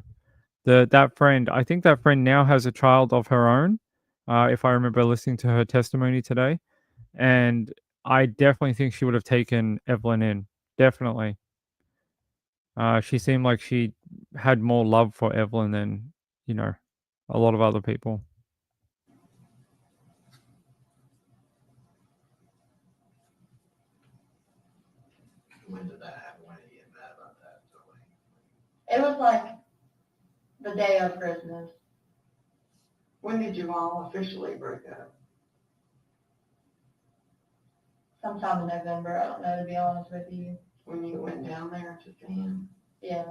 That friend, I think that friend now has a child of her own, if I remember listening to her testimony today. And I definitely think she would have taken Evelyn in. Definitely. She seemed like she had more love for Evelyn than, you know, a lot of other people. When did that happen? When did you get mad about that? It was like the day of Christmas. When did you all officially break up? Sometime in November, I don't know, to be honest with you. When you went down there to see him? Yeah.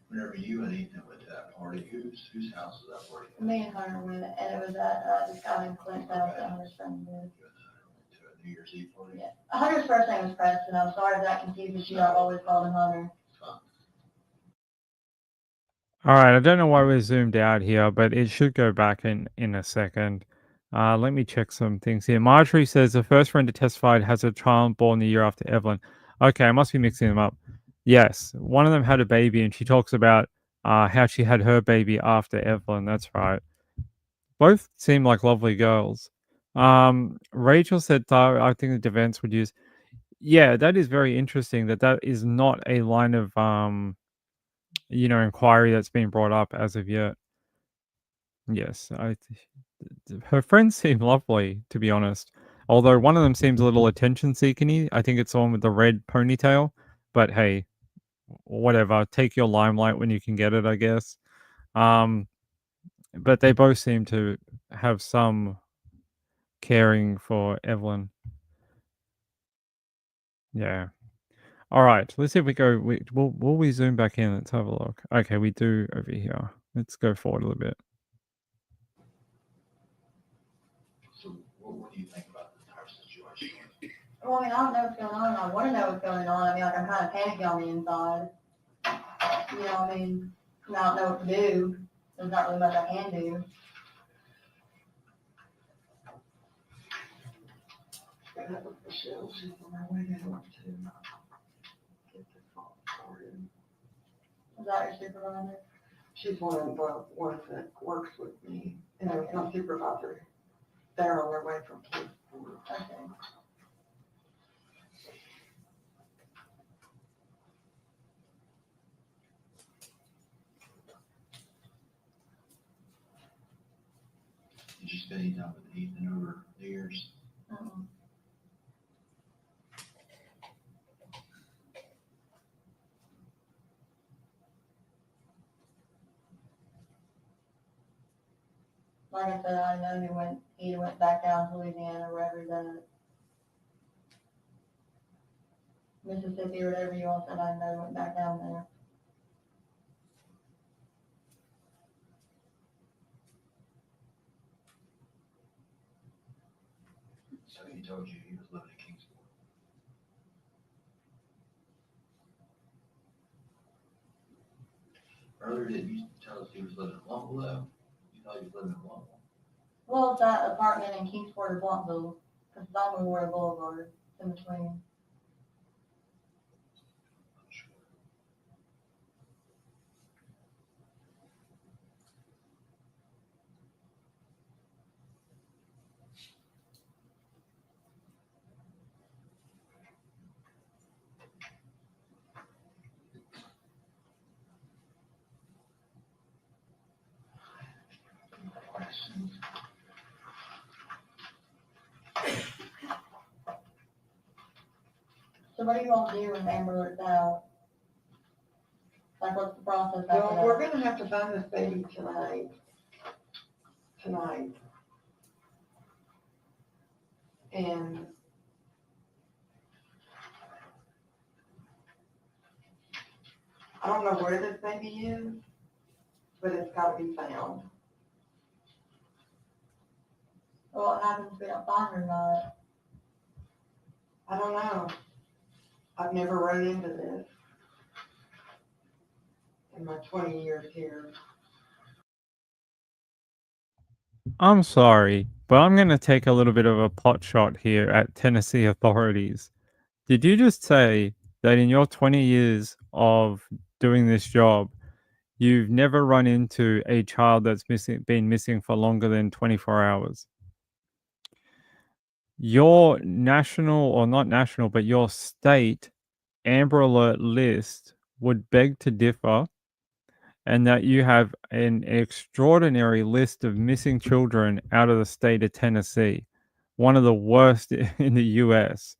Whenever you and Ethan went to that party, whose house was that party? Me and Hunter went, and it was at this guy named Clint's house that Hunter's friend did. You and Hunter went to a New Year's Eve party? Yeah. Hunter's first name was Preston. I'm sorry if that confuses you. I've always called him Hunter. All right, I don't know why we're zoomed out here, but it should go back in a second. Let me check some things here. Marjorie says the first friend to testify has a child born the year after Evelyn. Okay, I must be mixing them up. Yes, one of them had a baby, and she talks about how she had her baby after Evelyn. That's right. Both seem like lovely girls. Rachel said, I think the defense would use. Yeah, that is very interesting. That is not a line of you know, inquiry that's been brought up as of yet. Yes, her friends seem lovely, to be honest. Although one of them seems a little attention seeking. I think it's the one with the red ponytail. But hey, whatever, take your limelight when you can get it, I guess. But they both seem to have some caring for Evelyn. Yeah. All right. Let's see if we go. Will we zoom back in? Let's have a look. Okay, we do over here. Let's go forward a little bit. So what do you think about the entire situation? Well, I mean, I don't know what's going on. I want to know what's going on. I mean, like, I'm kind of panicky on the inside. You know, I mean, I don't know what to do. There's not really much I can do. That was Michelle, she's on her way down to get this all started. Is that your supervisor? She's one of the ones that works with me, and there was no supervisor. They're on their way from Kingsport. Okay. Did you spend any time with Ethan over the years? Mm-mm. Like I said, I know he went back down to Louisiana, wherever he's at. Mississippi or whatever you all said, I know he went back down there. So he told you he was living in Kingsport. Earlier, did you tell us he was living in Longville though? You thought he was living in Longville? Well, it's that apartment in Kingsport or Bluntville, because it's on Memorial Boulevard, in between. I'm sure. Questions? So what do you all do when Amber Alert's out? Like, what's the process after Well, that? we're gonna have to find this baby tonight. And I don't know where this baby is, but it's gotta be found. Well, what happens if we don't find her or not? I don't know. I've never run into this in my 20 years here. I'm sorry, but I'm going to take a little bit of a pot shot here at Tennessee authorities. Did you just say that in your 20 years of doing this job, you've never run into a child that's been missing for longer than 24 hours? Your national, or not national, but your state Amber Alert list would beg to differ, and that you have an extraordinary list of missing children out of the state of Tennessee, one of the worst in the US.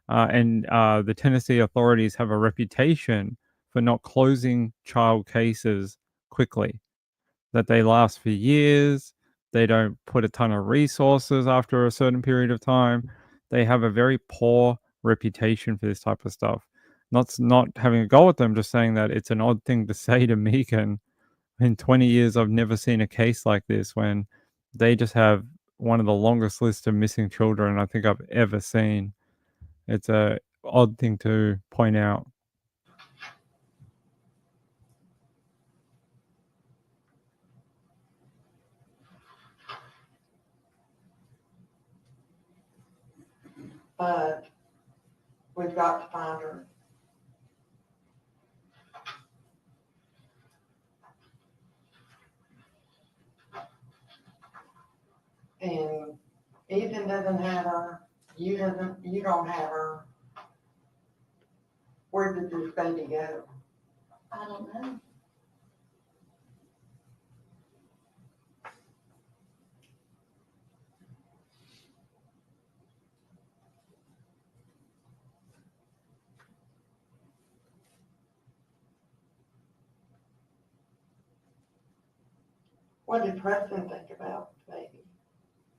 And the Tennessee authorities have a reputation for not closing child cases quickly, that they last for years. They don't put a ton of resources after a certain period of time. They have a very poor reputation for this type of stuff. Not having a go at them, just saying that it's an odd thing to say to Megan. In 20 years, I've never seen a case like this when they just have one of the longest lists of missing children I think I've ever seen. It's a odd thing to point out. But we've got to find her. And Ethan doesn't have her, you don't have her. Where did this baby go? I don't know. What did Preston think about the baby?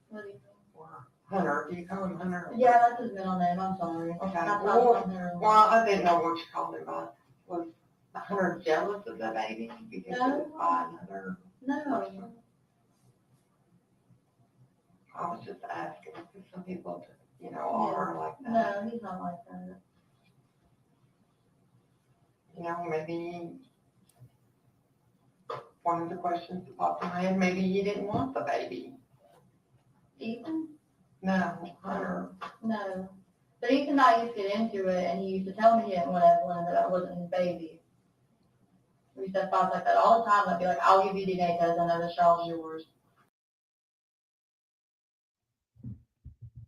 What do you think? Or Hunter, do you call him Hunter? Yeah, that's his middle name, I'm sorry. Okay, I thought well, something there. well, I didn't know what you called him, but was Hunter jealous of the baby? Because No. he was by another No, person? I was just asking, because some people, you know, are like that. no, he's not like that. You know, maybe one of the questions that popped in my head, maybe he didn't want the baby. Ethan? No, Hunter. No. But Ethan and I used to get into it, and he used to tell me he didn't want Evelyn and that I wasn't his baby. We used to have fights like that all the time. I'd be like, I'll give you DNA test, I know this child's yours.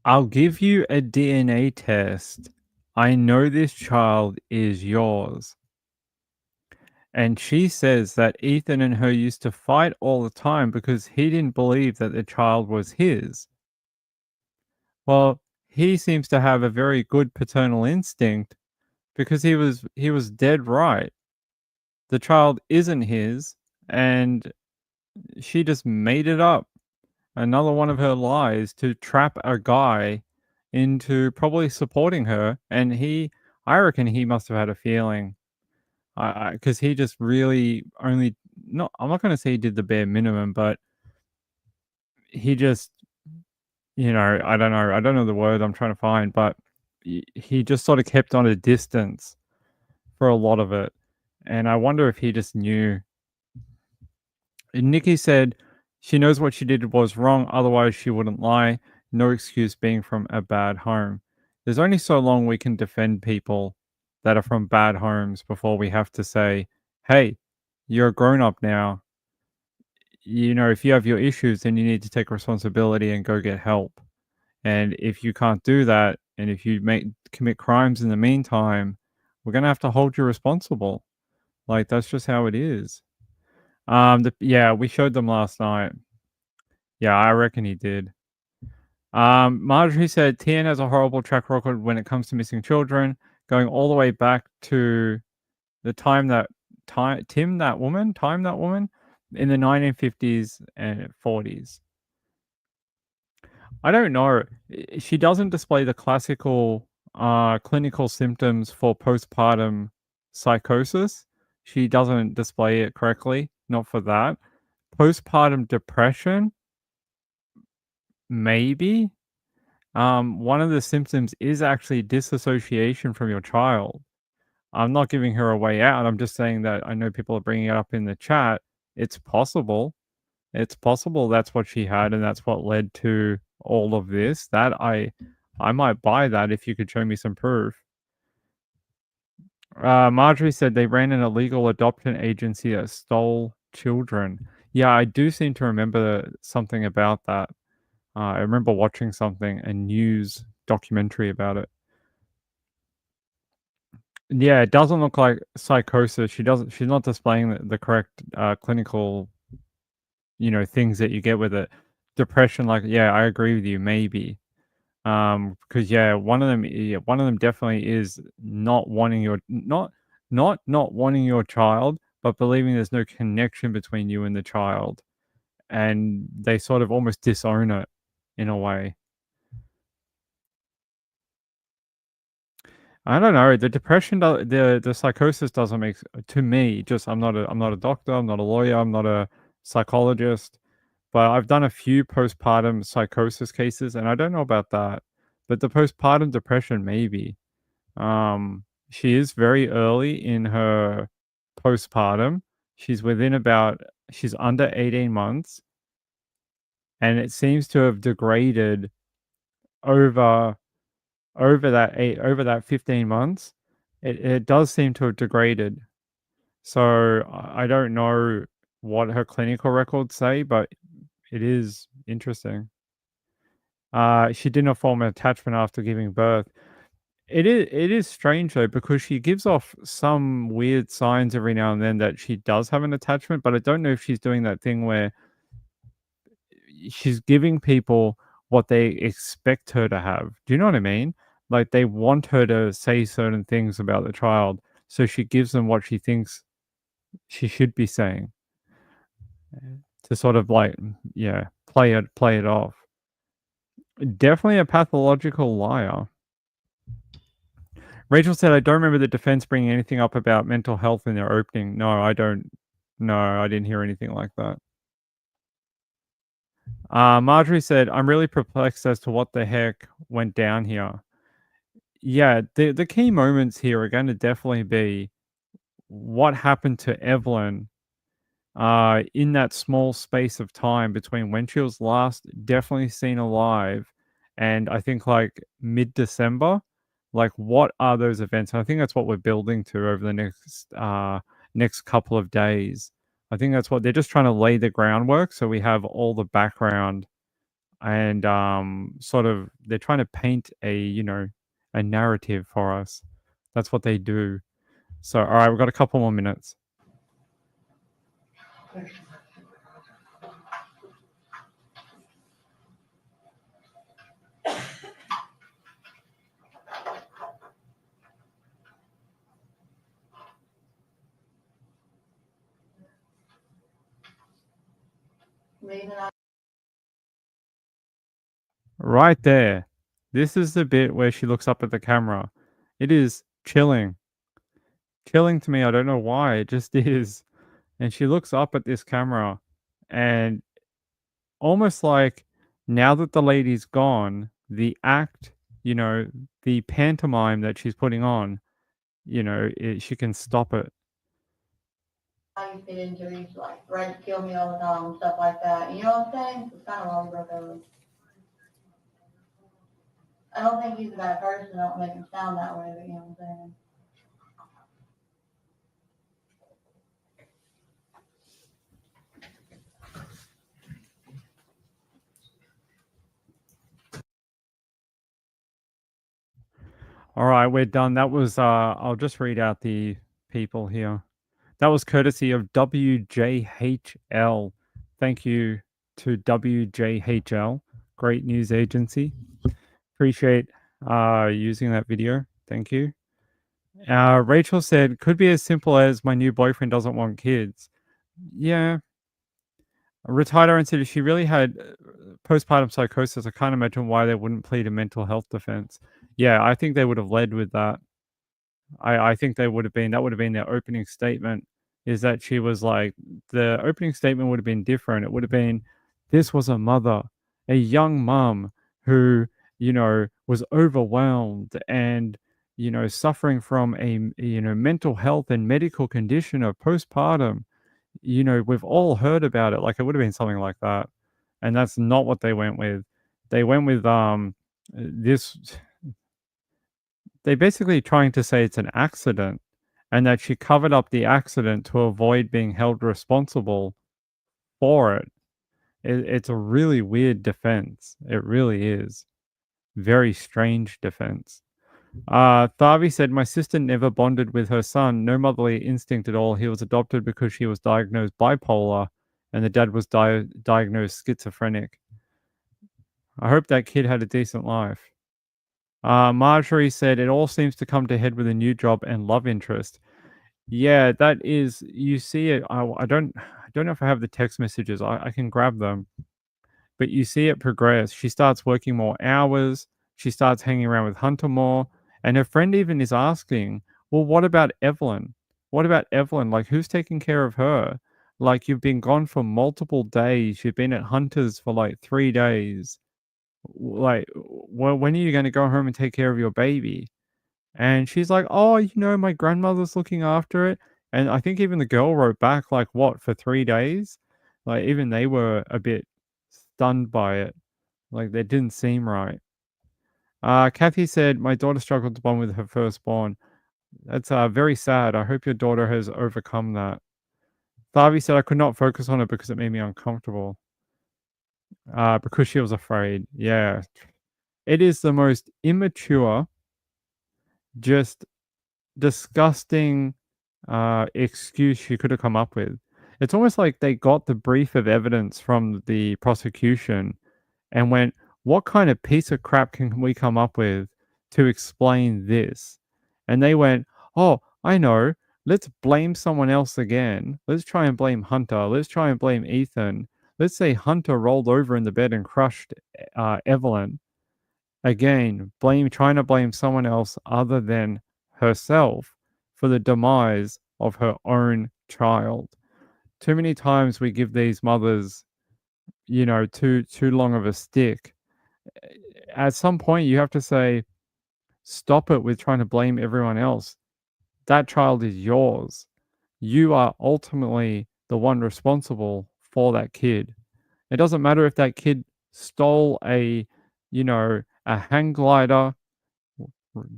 I'll give you a DNA test. I know this child is yours. And she says that Ethan and her used to fight all the time because he didn't believe that the child was his. Well, he seems to have a very good paternal instinct because he was dead right. The child isn't his, and she just made it up. Another one of her lies to trap a guy into probably supporting her, and I reckon he must have had a feeling, because he just really only not. I'm not going to say he did the bare minimum, but he just, I don't know. I don't know the word I'm trying to find, but he just sort of kept on a distance for a lot of it, and I wonder if he just knew. And Nikki said she knows what she did was wrong, otherwise she wouldn't lie. No excuse being from a bad home. There's only so long we can defend people that are from bad homes before we have to say, hey, you're a grown up now. If you have your issues, then you need to take responsibility and go get help. And if you can't do that, and if you commit crimes in the meantime, we're going to have to hold you responsible. Like, that's just how it is. Yeah, we showed them last night. Yeah, I reckon he did. Marjorie said TN has a horrible track record when it comes to missing children, going all the way back to the time that that woman in the 1950s and 40s. I don't know. She doesn't display the classical clinical symptoms for postpartum psychosis. She doesn't display it correctly. Not for that. Postpartum depression, maybe. One of the symptoms is actually disassociation from your child. I'm not giving her a way out. I'm just saying that I know people are bringing it up in the chat. It's possible. It's possible that's what she had, and that's what led to all of this. That I might buy that if you could show me some proof. Marjorie said they ran an illegal adoption agency that stole children. Yeah, I do seem to remember something about that. I remember watching a news documentary about it. Yeah, it doesn't look like psychosis. She's not displaying the correct clinical, things that you get with it. Depression, like, yeah, I agree with you, maybe. Because yeah, one of them definitely is not wanting not wanting your child, but believing there's no connection between you and the child, and they sort of almost disown it in a way. I don't know. The depression, the psychosis doesn't make to me. Just I'm not a doctor. I'm not a lawyer. I'm not a psychologist. But I've done a few postpartum psychosis cases, and I don't know about that. But the postpartum depression, maybe. She is very early in her postpartum. She's under 18 months, and it seems to have degraded over over that 15 months. It does seem to have degraded. So I don't know what her clinical records say, but it is interesting. She did not form an attachment after giving birth. It is strange though, because she gives off some weird signs every now and then that she does have an attachment, but I don't know if she's doing that thing where she's giving people what they expect her to have. Do you know what I mean? Like, they want her to say certain things about the child, so she gives them what she thinks she should be saying. to sort of like, yeah, play it off. Definitely a pathological liar. Rachel said, I don't remember the defense bringing anything up about mental health in their opening. No, I don't. No, I didn't hear anything like that. Marjorie said, I'm really perplexed as to what the heck went down here. Yeah, the key moments here are going to definitely be what happened to Evelyn in that small space of time between when she was last definitely seen alive and I think like mid-December. Like, what are those events? And I think that's what we're building to over the next couple of days. I think that's what they're just trying to lay the groundwork so we have all the background and sort of they're trying to paint a narrative for us. That's what they do. So all right, we've got a couple more minutes. Leaving out. Right there. This is the bit where she looks up at the camera. It is chilling. Chilling to me. I don't know why. It just is. And she looks up at this camera and almost like now that the lady's gone, the act, the pantomime that she's putting on, she can stop it. How you fit into it, he's like, ready to kill me all the time and stuff like that. You know what I'm saying? It's kind of why we broke over. I don't think he's a bad person. I don't make him sound that way, but you know what I'm saying? All right, we're done. That was I'll just read out the people here. That was courtesy of WJHL. Thank you to WJHL, great news agency. Appreciate using that video. Thank you. Rachel said, could be as simple as my new boyfriend doesn't want kids. Yeah. Retired Aaron said if she really had postpartum psychosis, I can't imagine why they wouldn't plead a mental health defense. Yeah, I think they would have led with that. I think that would have been their opening statement, is that she was like, the opening statement would have been different. It would have been, this was a mother, a young mum who, was overwhelmed and, suffering from a, mental health and medical condition of postpartum. We've all heard about it. Like, it would have been something like that. And that's not what they went with. They went with this. They basically trying to say it's an accident and that she covered up the accident to avoid being held responsible for it. It's a really weird defense. It really is. Very strange defense. Thavi said, my sister never bonded with her son. No motherly instinct at all. He was adopted because she was diagnosed bipolar and the dad was diagnosed schizophrenic. I hope that kid had a decent life. Marjorie said, it all seems to come to head with a new job and love interest. Yeah, that is, you see it. I don't know if I have the text messages. I can grab them. But you see it progress. She starts working more hours. She starts hanging around with Hunter more. And her friend even is asking, well, what about Evelyn? What about Evelyn? Like, who's taking care of her? Like, you've been gone for multiple days. You've been at Hunter's for like 3 days. Like, when are you going to go home and take care of your baby? And she's like, oh, my grandmother's looking after it. And I think even the girl wrote back, like, what, for 3 days? Like, even they were a bit stunned by it. Like, that didn't seem right. Kathy said, my daughter struggled to bond with her firstborn. That's very sad. I hope your daughter has overcome that. Thavi said, I could not focus on it because it made me uncomfortable. Because she was afraid. Yeah. It is the most immature, just disgusting excuse she could have come up with. It's almost like they got the brief of evidence from the prosecution and went, what kind of piece of crap can we come up with to explain this? And they went, oh, I know. Let's blame someone else again. Let's try and blame Hunter. Let's try and blame Ethan. Let's say Hunter rolled over in the bed and crushed Evelyn. Again, trying to blame someone else other than herself for the demise of her own child. Too many times we give these mothers, too long of a stick. At some point, you have to say, stop it with trying to blame everyone else. That child is yours. You are ultimately the one responsible for that kid. It doesn't matter if that kid stole a hang glider,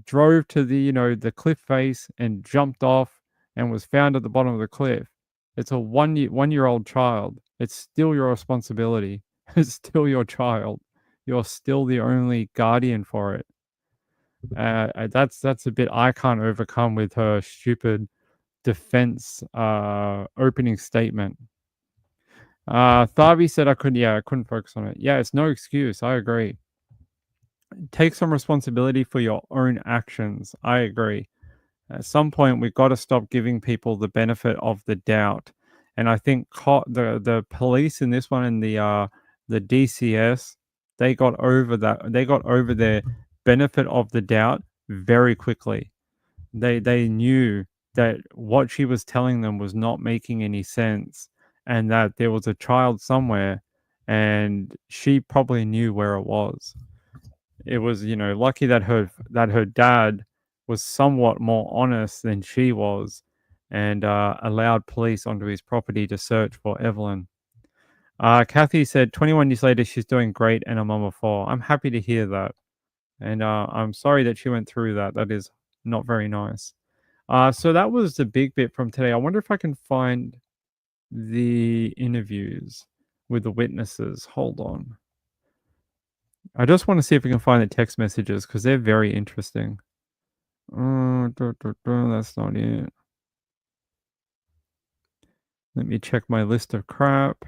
drove to the cliff face and jumped off and was found at the bottom of the cliff. It's a one-year-old child. It's still your responsibility. It's still your child. You're still the only guardian for it. That's a bit I can't overcome with her stupid defense opening statement. Thavi said I couldn't focus on it. Yeah, it's no excuse. I agree. Take some responsibility for your own actions. I agree. At some point, we've got to stop giving people the benefit of the doubt. And I think the police in this one and the DCS, they got over that. They got over their benefit of the doubt very quickly. They knew that what she was telling them was not making any sense, and that there was a child somewhere, and she probably knew where it was. It was, lucky that her dad was somewhat more honest than she was, and allowed police onto his property to search for Evelyn. Kathy said 21 years later she's doing great and a mom of 4. I'm happy to hear that, and I'm sorry that she went through that. That is not very nice. So that was the big bit from today. I wonder if I can find the interviews with the witnesses. Hold on. I just want to see if we can find the text messages because they're very interesting. That's not it. Let me check my list of crap.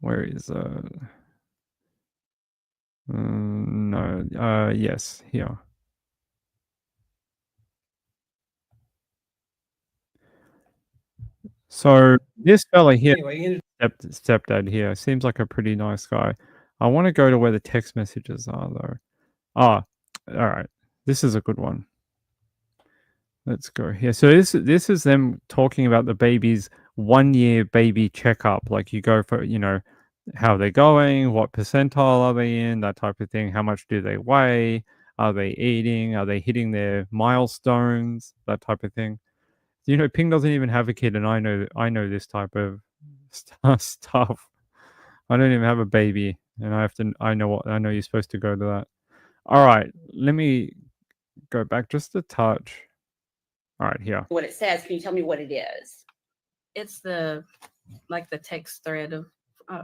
Where is no. Yes, here. So this fella here, Anyway, stepdad here, seems like a pretty nice guy. I want to go to where the text messages are though. Ah, all right. This is a good one. Let's go here. So this is them talking about the baby's 1-year baby checkup. Like you go for, how they're going, what percentile are they in, that type of thing. How much do they weigh? Are they eating? Are they hitting their milestones? That type of thing. Ping doesn't even have a kid, and I know this type of stuff. I don't even have a baby, and I know you're supposed to go to that. All right, let me go back just a touch. All right, here. What it says, can you tell me what it is? It's the text thread of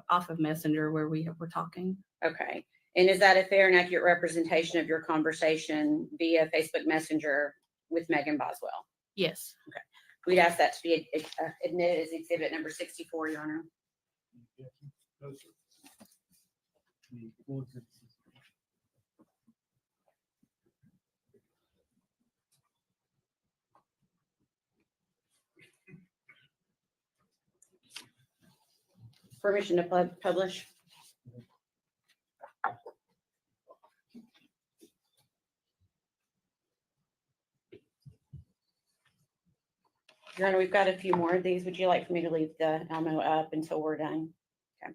off of Messenger where we're talking. Okay. And is that a fair and accurate representation of your conversation via Facebook Messenger with Megan Boswell? Yes. Okay. We'd ask that to be admitted as exhibit number 64, Your Honor. Permission to publish. Your Honor, we've got a few more of these. Would you like for me to leave the Elmo up until we're done? Okay.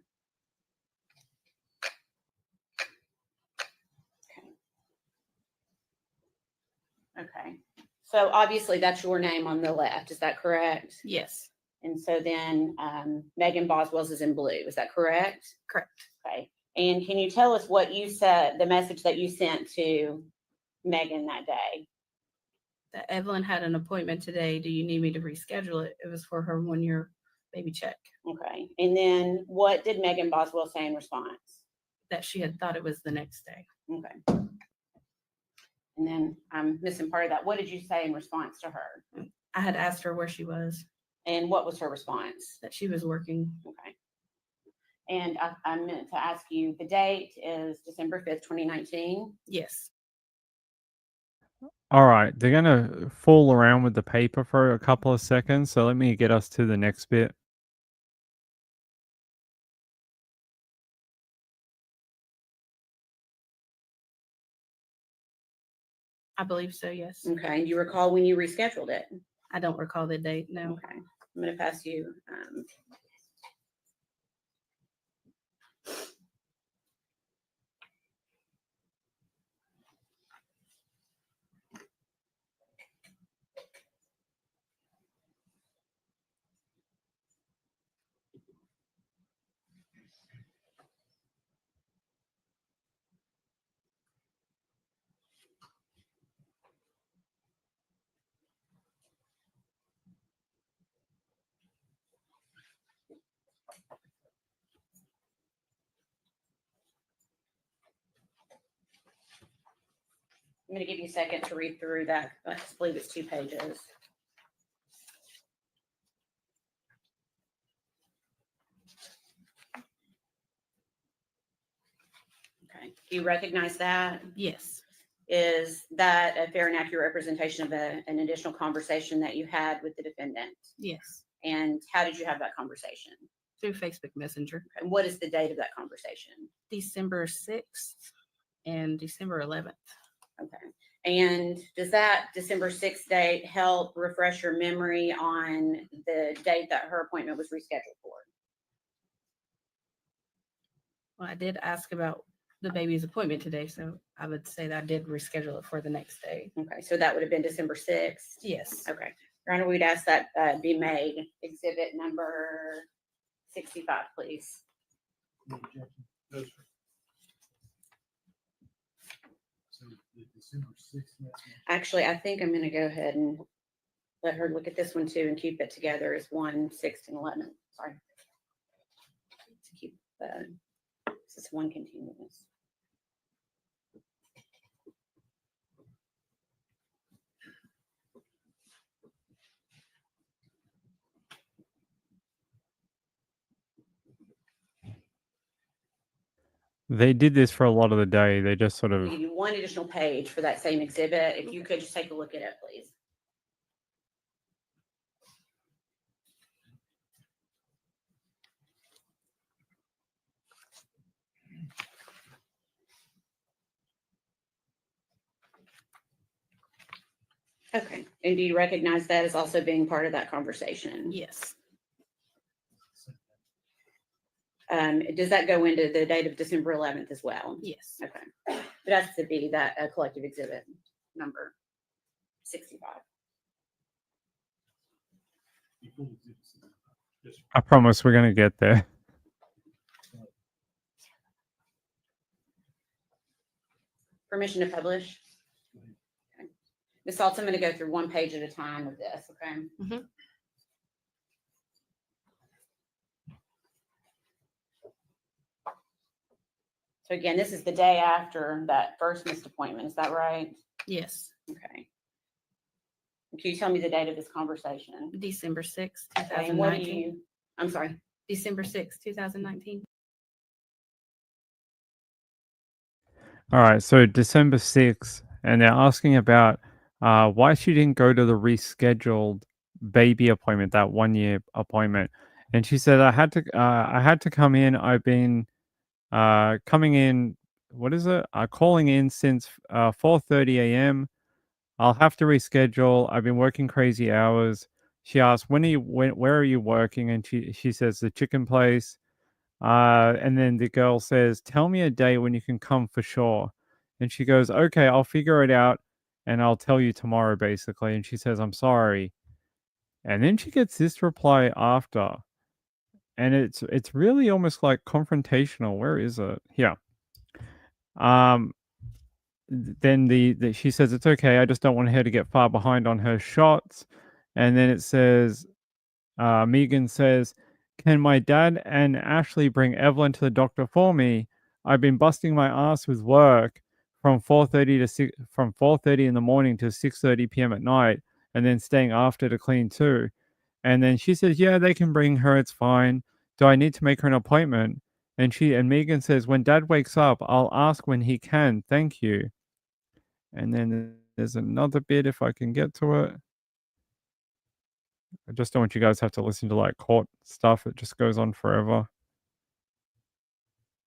Okay. So obviously that's your name on the left. Is that correct? Yes. And so then Megan Boswell's is in blue. Is that correct? Correct. Okay. And can you tell us what you said, the message that you sent to Megan that day? That Evelyn had an appointment today. Do you need me to reschedule it? It was for her 1-year baby check. Okay. And then what did Megan Boswell say in response? That she had thought it was the next day. Okay. And then I'm missing part of that. What did you say in response to her? I had asked her where she was. And what was her response? That she was working. Okay. And I meant to ask you, the date is December 5th, 2019? Yes. All right, they're going to fool around with the paper for a couple of seconds, so let me get us to the next bit. I believe so, yes. Okay, do you recall when you rescheduled it? I don't recall the date, no. Okay, I'm gonna pass you, I'm gonna give you a second to read through that. I believe it's 2 pages. Okay, do you recognize that? Yes, Is that a fair and accurate representation of an additional conversation that you had with the defendant? yes, And how did you have that conversation? through Facebook Messenger. And what is the date of that conversation? December 6th and December 11th. Okay. And does that December 6th date help refresh your memory on the date that her appointment was rescheduled for? Well, I did ask about the baby's appointment today, so I would say that I did reschedule it for the next day. Okay, so that would have been December 6th? Yes. Okay. Your Honor, we'd ask that be made exhibit number 65, please. No objection. No, sir. So the December 6th. Actually, I think I'm going to go ahead and let her look at this one too and keep it together as 1, 6, and 11. Sorry. To keep this is one continuous. They did this for a lot of the day. They just sort I'll of give you one additional page for that same exhibit. If you could just take a look at it, please. Okay. And do you recognize that as also being part of that conversation? Yes. Does that go into the date of December 11th as well? Yes. Okay. It has to be that collective exhibit number 65. I promise we're gonna get there. Permission to publish? Okay. Ms. Saltz, I'm going to go through one page at a time with this, okay? Mhm. So again, this is the day after that first missed appointment, is that right? Yes. Okay. Can you tell me the date of this conversation? December 6th, Okay, and what do 2019. you, I'm sorry. December 6th, 2019. All right, so December 6th, and they're asking about why she didn't go to the rescheduled baby appointment, that 1 year appointment. And she said, I had to come in. I've been coming in, what is it? Calling in since 4:30 a.m. I'll have to reschedule. I've been working crazy hours. She asked, where are you working? And she says, the chicken place. And then the girl says, tell me a day when you can come for sure. And she goes, okay, I'll figure it out and I'll tell you tomorrow, basically. And she says, I'm sorry. And then she gets this reply after. And it's really almost like confrontational. Where is it? Here. Um, then she says it's okay. I just don't want her to get far behind on her shots. And then it says, Megan says, "Can my dad and Ashley bring Evelyn to the doctor for me? I've been busting my ass with work from 4:30 in the morning to 6:30 p.m. at night, and then staying after to clean too." And then she says, "Yeah, they can bring her. It's fine. Do I need to make her an appointment?" And Megan says, "When Dad wakes up, I'll ask when he can. Thank you." And then there's another bit if I can get to it. I just don't want you guys to have to listen to like court stuff. It just goes on forever.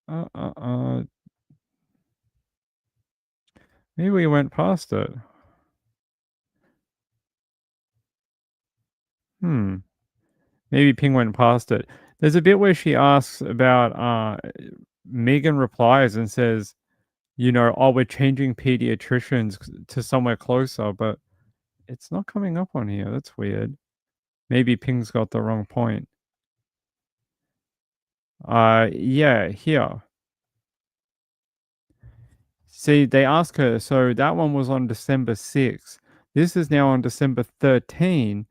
Uh, uh, uh. Maybe we went past it. Maybe Ping went past it. There's a bit where she asks about, Megan replies and says, "Oh, we're changing pediatricians to somewhere closer," but it's not coming up on here. That's weird. Maybe Ping's got the wrong point. Yeah, here. See, they ask her, so that one was on December 6th. This is now on December 13th.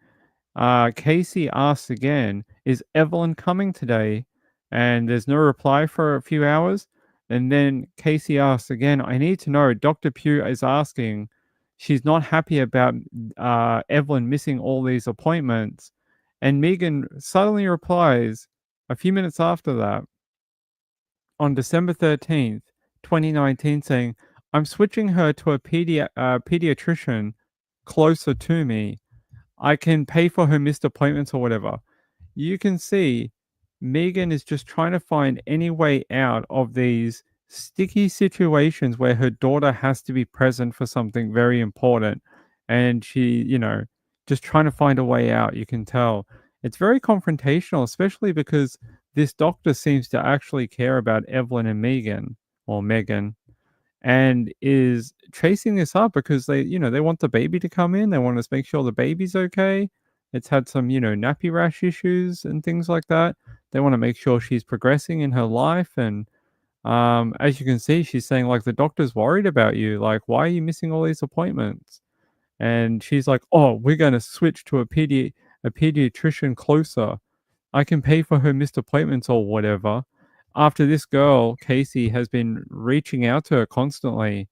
Casey asks again, "Is Evelyn coming today?" And there's no reply for a few hours. And then Casey asks again, "I need to know." Dr. Pugh is asking, she's not happy about Evelyn missing all these appointments. And Megan suddenly replies a few minutes after that on December 13th, 2019, saying, "I'm switching her to a pediatrician closer to me. I can pay for her missed appointments or whatever." You can see Megan is just trying to find any way out of these sticky situations where her daughter has to be present for something very important. And she, just trying to find a way out. You can tell it's very confrontational, especially because this doctor seems to actually care about Evelyn and Megan or Megan and is chasing this up because they want the baby to come in. They want to make sure the baby's okay. It's had some, nappy rash issues and things like that. They want to make sure she's progressing in her life. And as you can see, she's saying, like, the doctor's worried about you. Like, why are you missing all these appointments? And she's like, "Oh, we're going to switch to a pediatrician closer. I can pay for her missed appointments or whatever." After this girl, Casey, has been reaching out to her constantly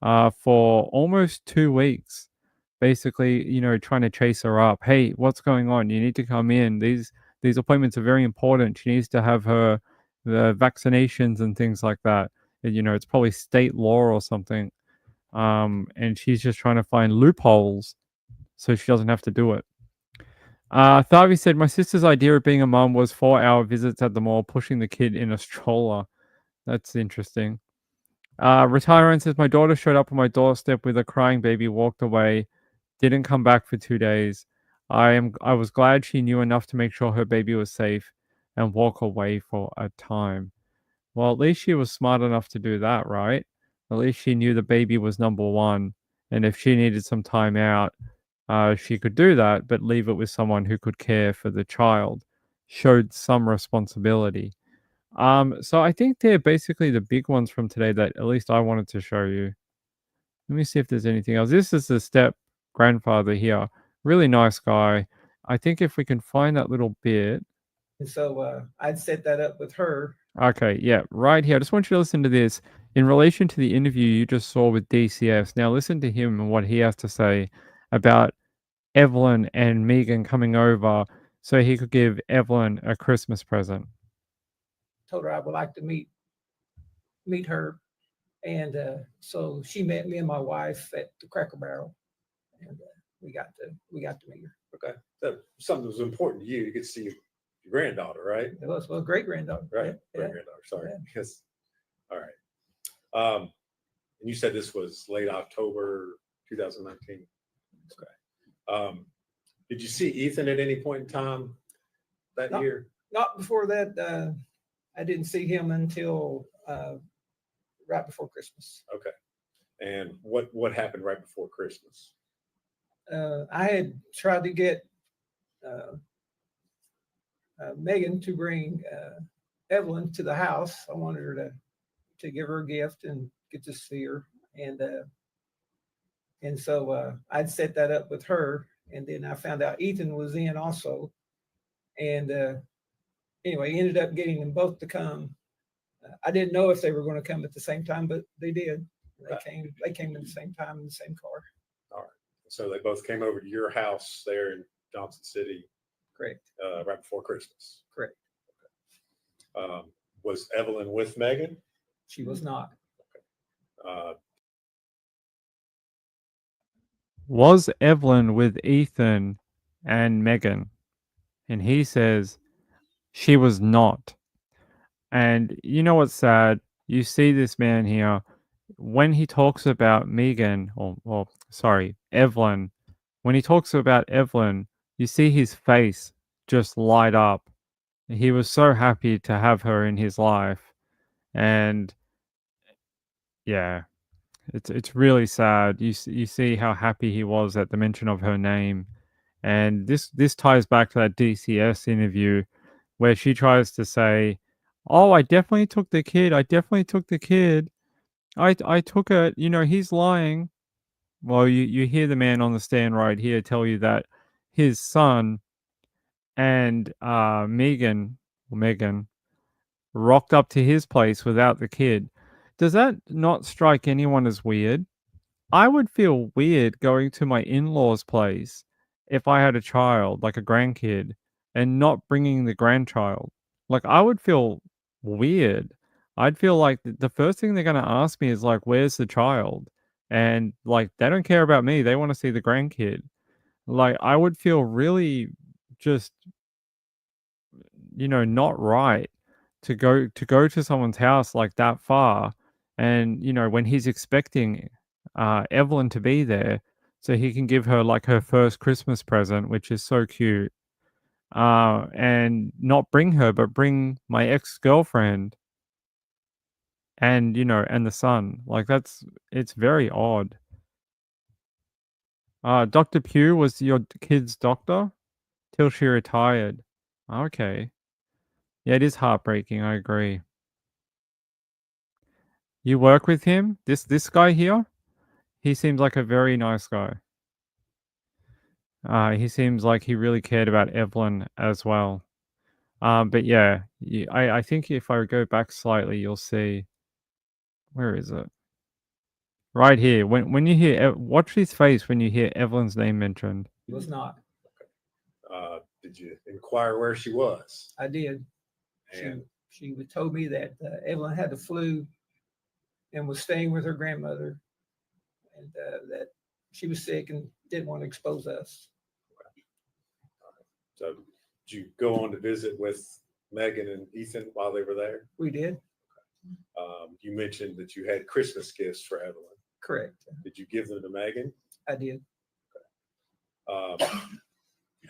for almost 2 weeks, basically, trying to chase her up. "Hey, what's going on? You need to come in. These appointments are very important. She needs to have the vaccinations and things like that." And, it's probably state law or something. And she's just trying to find loopholes so she doesn't have to do it. Thavi said, "My sister's idea of being a mum was 4-hour visits at the mall, pushing the kid in a stroller." That's interesting. Retirement says, "My daughter showed up on my doorstep with a crying baby, walked away, didn't come back for 2 days. I was glad she knew enough to make sure her baby was safe and walk away for a time." Well, at least she was smart enough to do that, right? At least she knew the baby was number one. And if she needed some time out, she could do that, but leave it with someone who could care for the child. Showed some responsibility. So I think they're basically the big ones from today that at least I wanted to show you. Let me see if there's anything else. This is the step grandfather here. Really nice guy. I think if we can find that little bit. And so I'd set that up with her. Okay, yeah, right here. I just want you to listen to this in relation to the interview you just saw with DCS. Now listen to him and what he has to say about Evelyn and Megan coming over so he could give Evelyn a Christmas present. Told her I would like to meet her. And so she met me and my wife at the Cracker Barrel. And we got to meet her. Okay. So something that was important to you to get to see your granddaughter, right? It was a great granddaughter. Right. Yeah. Great granddaughter. Sorry. Yeah. Yes. All right. And you said this was late October 2019. Okay. Did you see Ethan at any point in time that year? Not before that. I didn't see him until right before Christmas. Okay. And what happened right before Christmas? I had tried to get Megan to bring Evelyn to the house. I wanted her to give her a gift and get to see her. And so I'd set that up with her. And then I found out Ethan was in also. And anyway, ended up getting them both to come. I didn't know if they were going to come at the same time, but they did. They came at the same time in the same car. All right. So they both came over to your house there in Johnson City. Correct. Right before Christmas. Correct. Okay. Was Evelyn with Megan? She was not. Okay. Was Evelyn with Ethan and Megan? And he says she was not. And you know what's sad? You see this man here, when he talks about Megan, Evelyn, when he talks about Evelyn, you see his face just light up. He was so happy to have her in his life, and yeah, it's really sad. You see how happy he was at the mention of her name, and this ties back to that DCS interview where she tries to say, "Oh, I definitely took the kid. I definitely took the kid. I took it. You know, he's lying." Well, you hear the man on the stand right here tell you that his son and Megan rocked up to his place without the kid. Does that not strike anyone as weird? I would feel weird going to my in-laws' place if I had a child, like a grandkid, and not bringing the grandchild. Like, I would feel weird. I'd feel like the first thing they're gonna ask me is like, "Where's the child?" And like, they don't care about me. They want to see the grandkid. Like, I would feel really just, not right to go to someone's house like that far, and when he's expecting Evelyn to be there so he can give her like her first Christmas present, which is so cute, and not bring her but bring my ex-girlfriend and and the son. Like, it's very odd. Dr. Pugh was your kid's doctor till she retired. Okay. Yeah, it is heartbreaking, I agree. You work with him? This guy here? He seems like a very nice guy. He seems like he really cared about Evelyn as well. But yeah, I think if I go back slightly, you'll see. Where is it? Right here. When you hear watch his face when you hear Evelyn's name mentioned. He was not. Did you inquire where she was? I did. And She told me that Evelyn had the flu and was staying with her grandmother, and that she was sick and didn't want to expose us. so did you go on to visit with Megan and Ethan while they were there? We did. You mentioned that you had Christmas gifts for Evelyn. Correct. Did you give them to Megan? I did.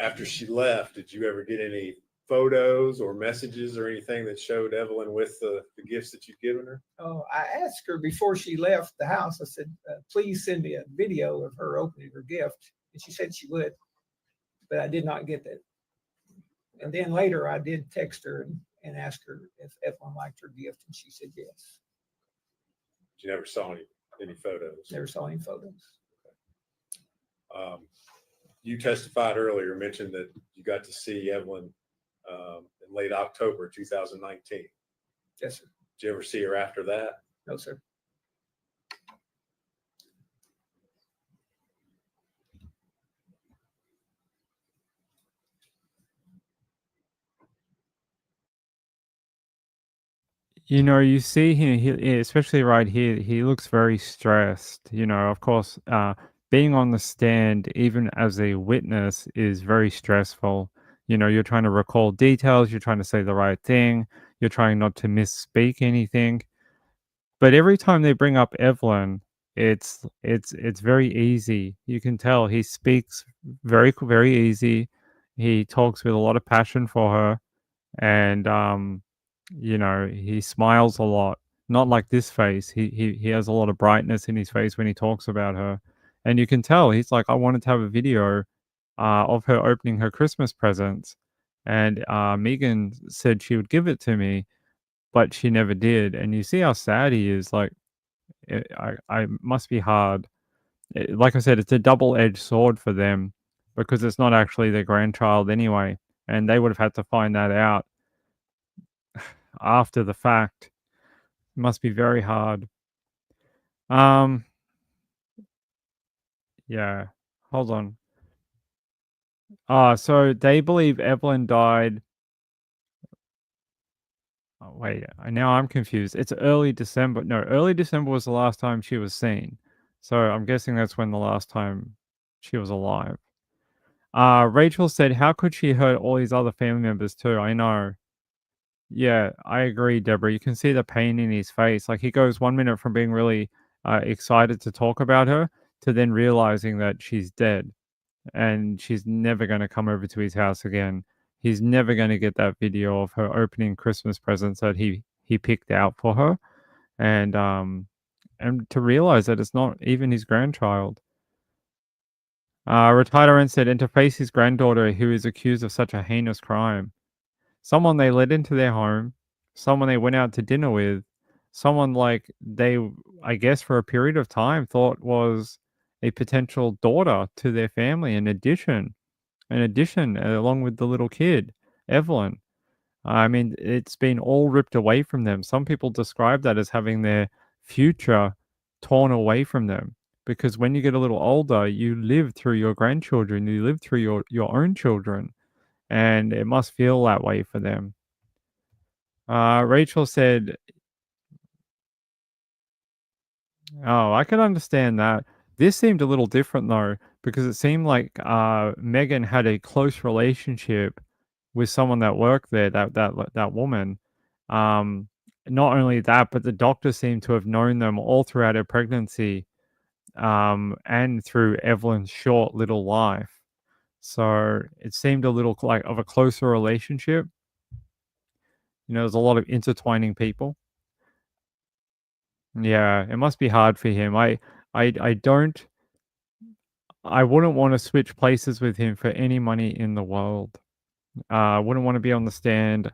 After she left, did you ever get any photos or messages or anything that showed Evelyn with the gifts that you'd given her? Oh, I asked her before she left the house. I said, "Please send me a video of her opening her gift," and she said she would, but I did not get that. And then later, I did text her and ask her if Evelyn liked her gift, and she said yes. You never saw any photos? Never saw any photos. You testified earlier, mentioned that you got to see Evelyn in late October 2019. Yes, sir. Did you ever see her after that? No, sir. You see him, especially right here, he looks very stressed. Of course, being on the stand, even as a witness, is very stressful. You're trying to recall details, you're trying to say the right thing, you're trying not to misspeak anything. But every time they bring up Evelyn, it's very easy. You can tell he speaks very, very easy. He talks with a lot of passion for her, and he smiles a lot. Not like this face. He has a lot of brightness in his face when he talks about her, and you can tell he's like, I wanted to have a video of her opening her Christmas presents, and Megan said she would give it to me, but she never did. And you see how sad he is. Like, I must be hard. Like I said, it's a double-edged sword for them because it's not actually their grandchild anyway, and they would have had to find that out after the fact. It must be very hard. Yeah. Hold on. So they believe Evelyn died. Oh, wait, now I'm confused. It's early December. No, early December was the last time she was seen. So I'm guessing that's when the last time she was alive. Rachel said, how could she hurt all these other family members too? I know. Yeah, I agree, Deborah. You can see the pain in his face. Like, he goes 1 minute from being really excited to talk about her to then realizing that she's dead. and she's never going to come over to his house again. He's never going to get that video of her opening Christmas presents that he picked out for her, and to realize that it's not even his grandchild. Retired RN said, and to face his granddaughter who is accused of such a heinous crime. Someone they let into their home, someone they went out to dinner with, someone like they, I guess, for a period of time thought was a potential daughter to their family. In addition, along with the little kid, Evelyn. I mean, it's been all ripped away from them. Some people describe that as having their future torn away from them. Because when you get a little older, you live through your grandchildren, you live through your own children, and it must feel that way for them. Rachel said, "Oh, I can understand that." This seemed a little different though, because it seemed like Megan had a close relationship with someone that worked there, that woman. Um, Not only that, but the doctor seemed to have known them all throughout her pregnancy, and through Evelyn's short little life. So it seemed a little like of a closer relationship. There's a lot of intertwining people. Yeah, it must be hard for him. I don't. I wouldn't want to switch places with him for any money in the world. I wouldn't want to be on the stand.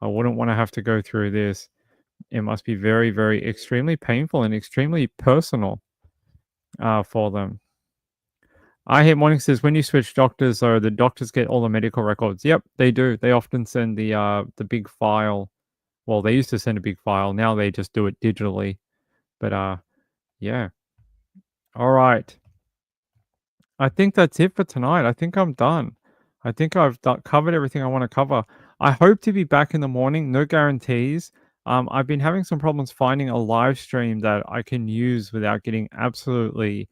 I wouldn't want to have to go through this. It must be very, very extremely painful and extremely personal for them. I Hate Morning says, when you switch doctors, though, the doctors get all the medical records. Yep, they do. They often send the big file. Well, they used to send a big file. Now they just do it digitally. But yeah. All right. I think that's it for tonight. I think I'm done. I think I've covered everything I want to cover. I hope to be back in the morning. No guarantees. I've been having some problems finding a live stream that I can use without getting absolutely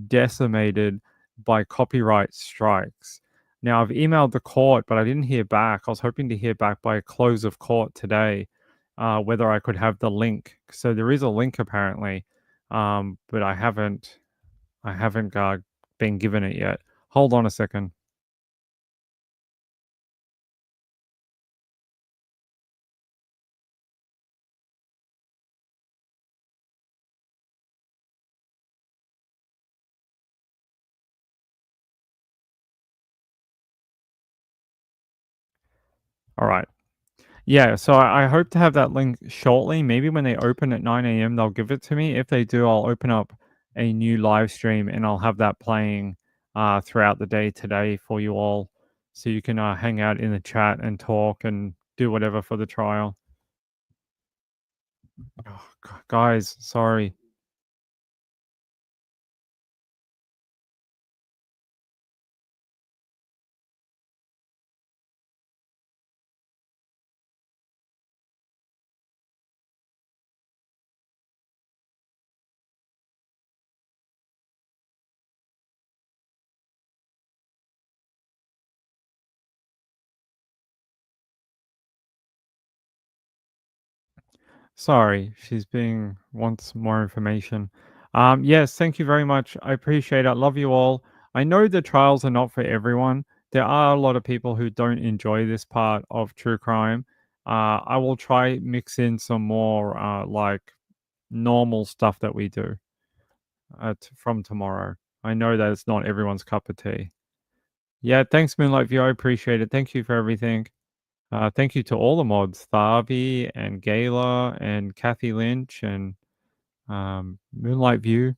decimated by copyright strikes. Now, I've emailed the court, but I didn't hear back. I was hoping to hear back by close of court today, whether I could have the link. So there is a link apparently, but I haven't. Been given it yet. Hold on a second. All right. Yeah, so I hope to have that link shortly. Maybe when they open at 9 a.m., they'll give it to me. If they do, I'll open up a new live stream and I'll have that playing throughout the day today for you all. So you can hang out in the chat and talk and do whatever for the trial. Oh, guys, sorry. Sorry, she's being wants more information. Yes, thank you very much. I appreciate it. Love you all. I know the trials are not for everyone. There are a lot of people who don't enjoy this part of true crime. I will try mix in some more like normal stuff that we do from tomorrow. I know that it's not everyone's cup of tea. Yeah, thanks, Moonlight View. I appreciate it. Thank you for everything. Thank you to all the mods, Tharby and Gayla and Kathy Lynch and Moonlight View.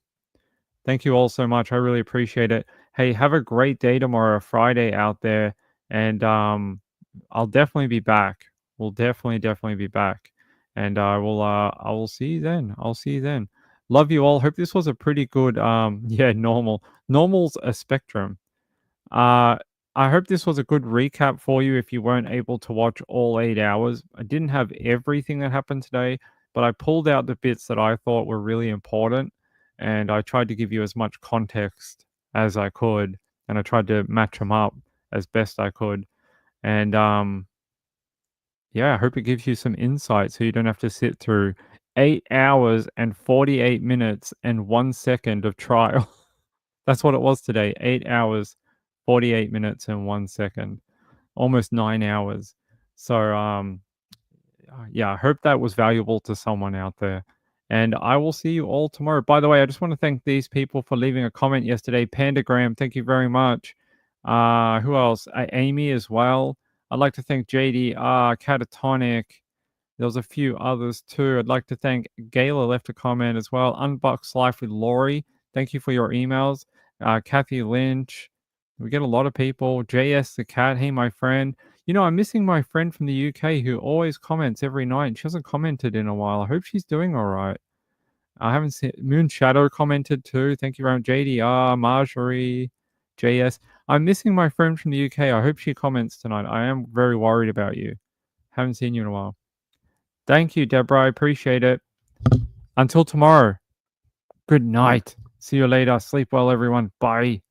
Thank you all so much. I really appreciate it. Hey, have a great day tomorrow, Friday out there, and I'll definitely be back. We'll definitely be back, and I will see you then. I'll see you then. Love you all. Hope this was a pretty good yeah, normal's a spectrum. Uh, I hope this was a good recap for you if you weren't able to watch all 8 hours. I didn't have everything that happened today, but I pulled out the bits that I thought were really important and I tried to give you as much context as I could and I tried to match them up as best I could. And yeah, I hope it gives you some insight so you don't have to sit through 8 hours and 48 minutes and 1 second of trial. That's what it was today, 8 hours 48 minutes and 1 second, almost 9 hours. So, yeah, I hope that was valuable to someone out there. And I will see you all tomorrow. By the way, I just want to thank these people for leaving a comment yesterday. Pandagram, thank you very much. Who else? Amy as well. I'd like to thank JDR, Catatonic. There was a few others too. I'd like to thank Gayla left a comment as well. Unbox Life with Laurie. Thank you for your emails. Kathy Lynch. We get a lot of people. JS the Cat. Hey, my friend. You know, I'm missing my friend from the UK who always comments every night. She hasn't commented in a while. I hope she's doing all right. I haven't seen Moon Shadow commented too. Thank you very much. JDR, Marjorie, JS. I'm missing my friend from the UK. I hope she comments tonight. I am very worried about you. Haven't seen you in a while. Thank you, Deborah. I appreciate it. Until tomorrow. Good night. See you later. Sleep well, everyone. Bye.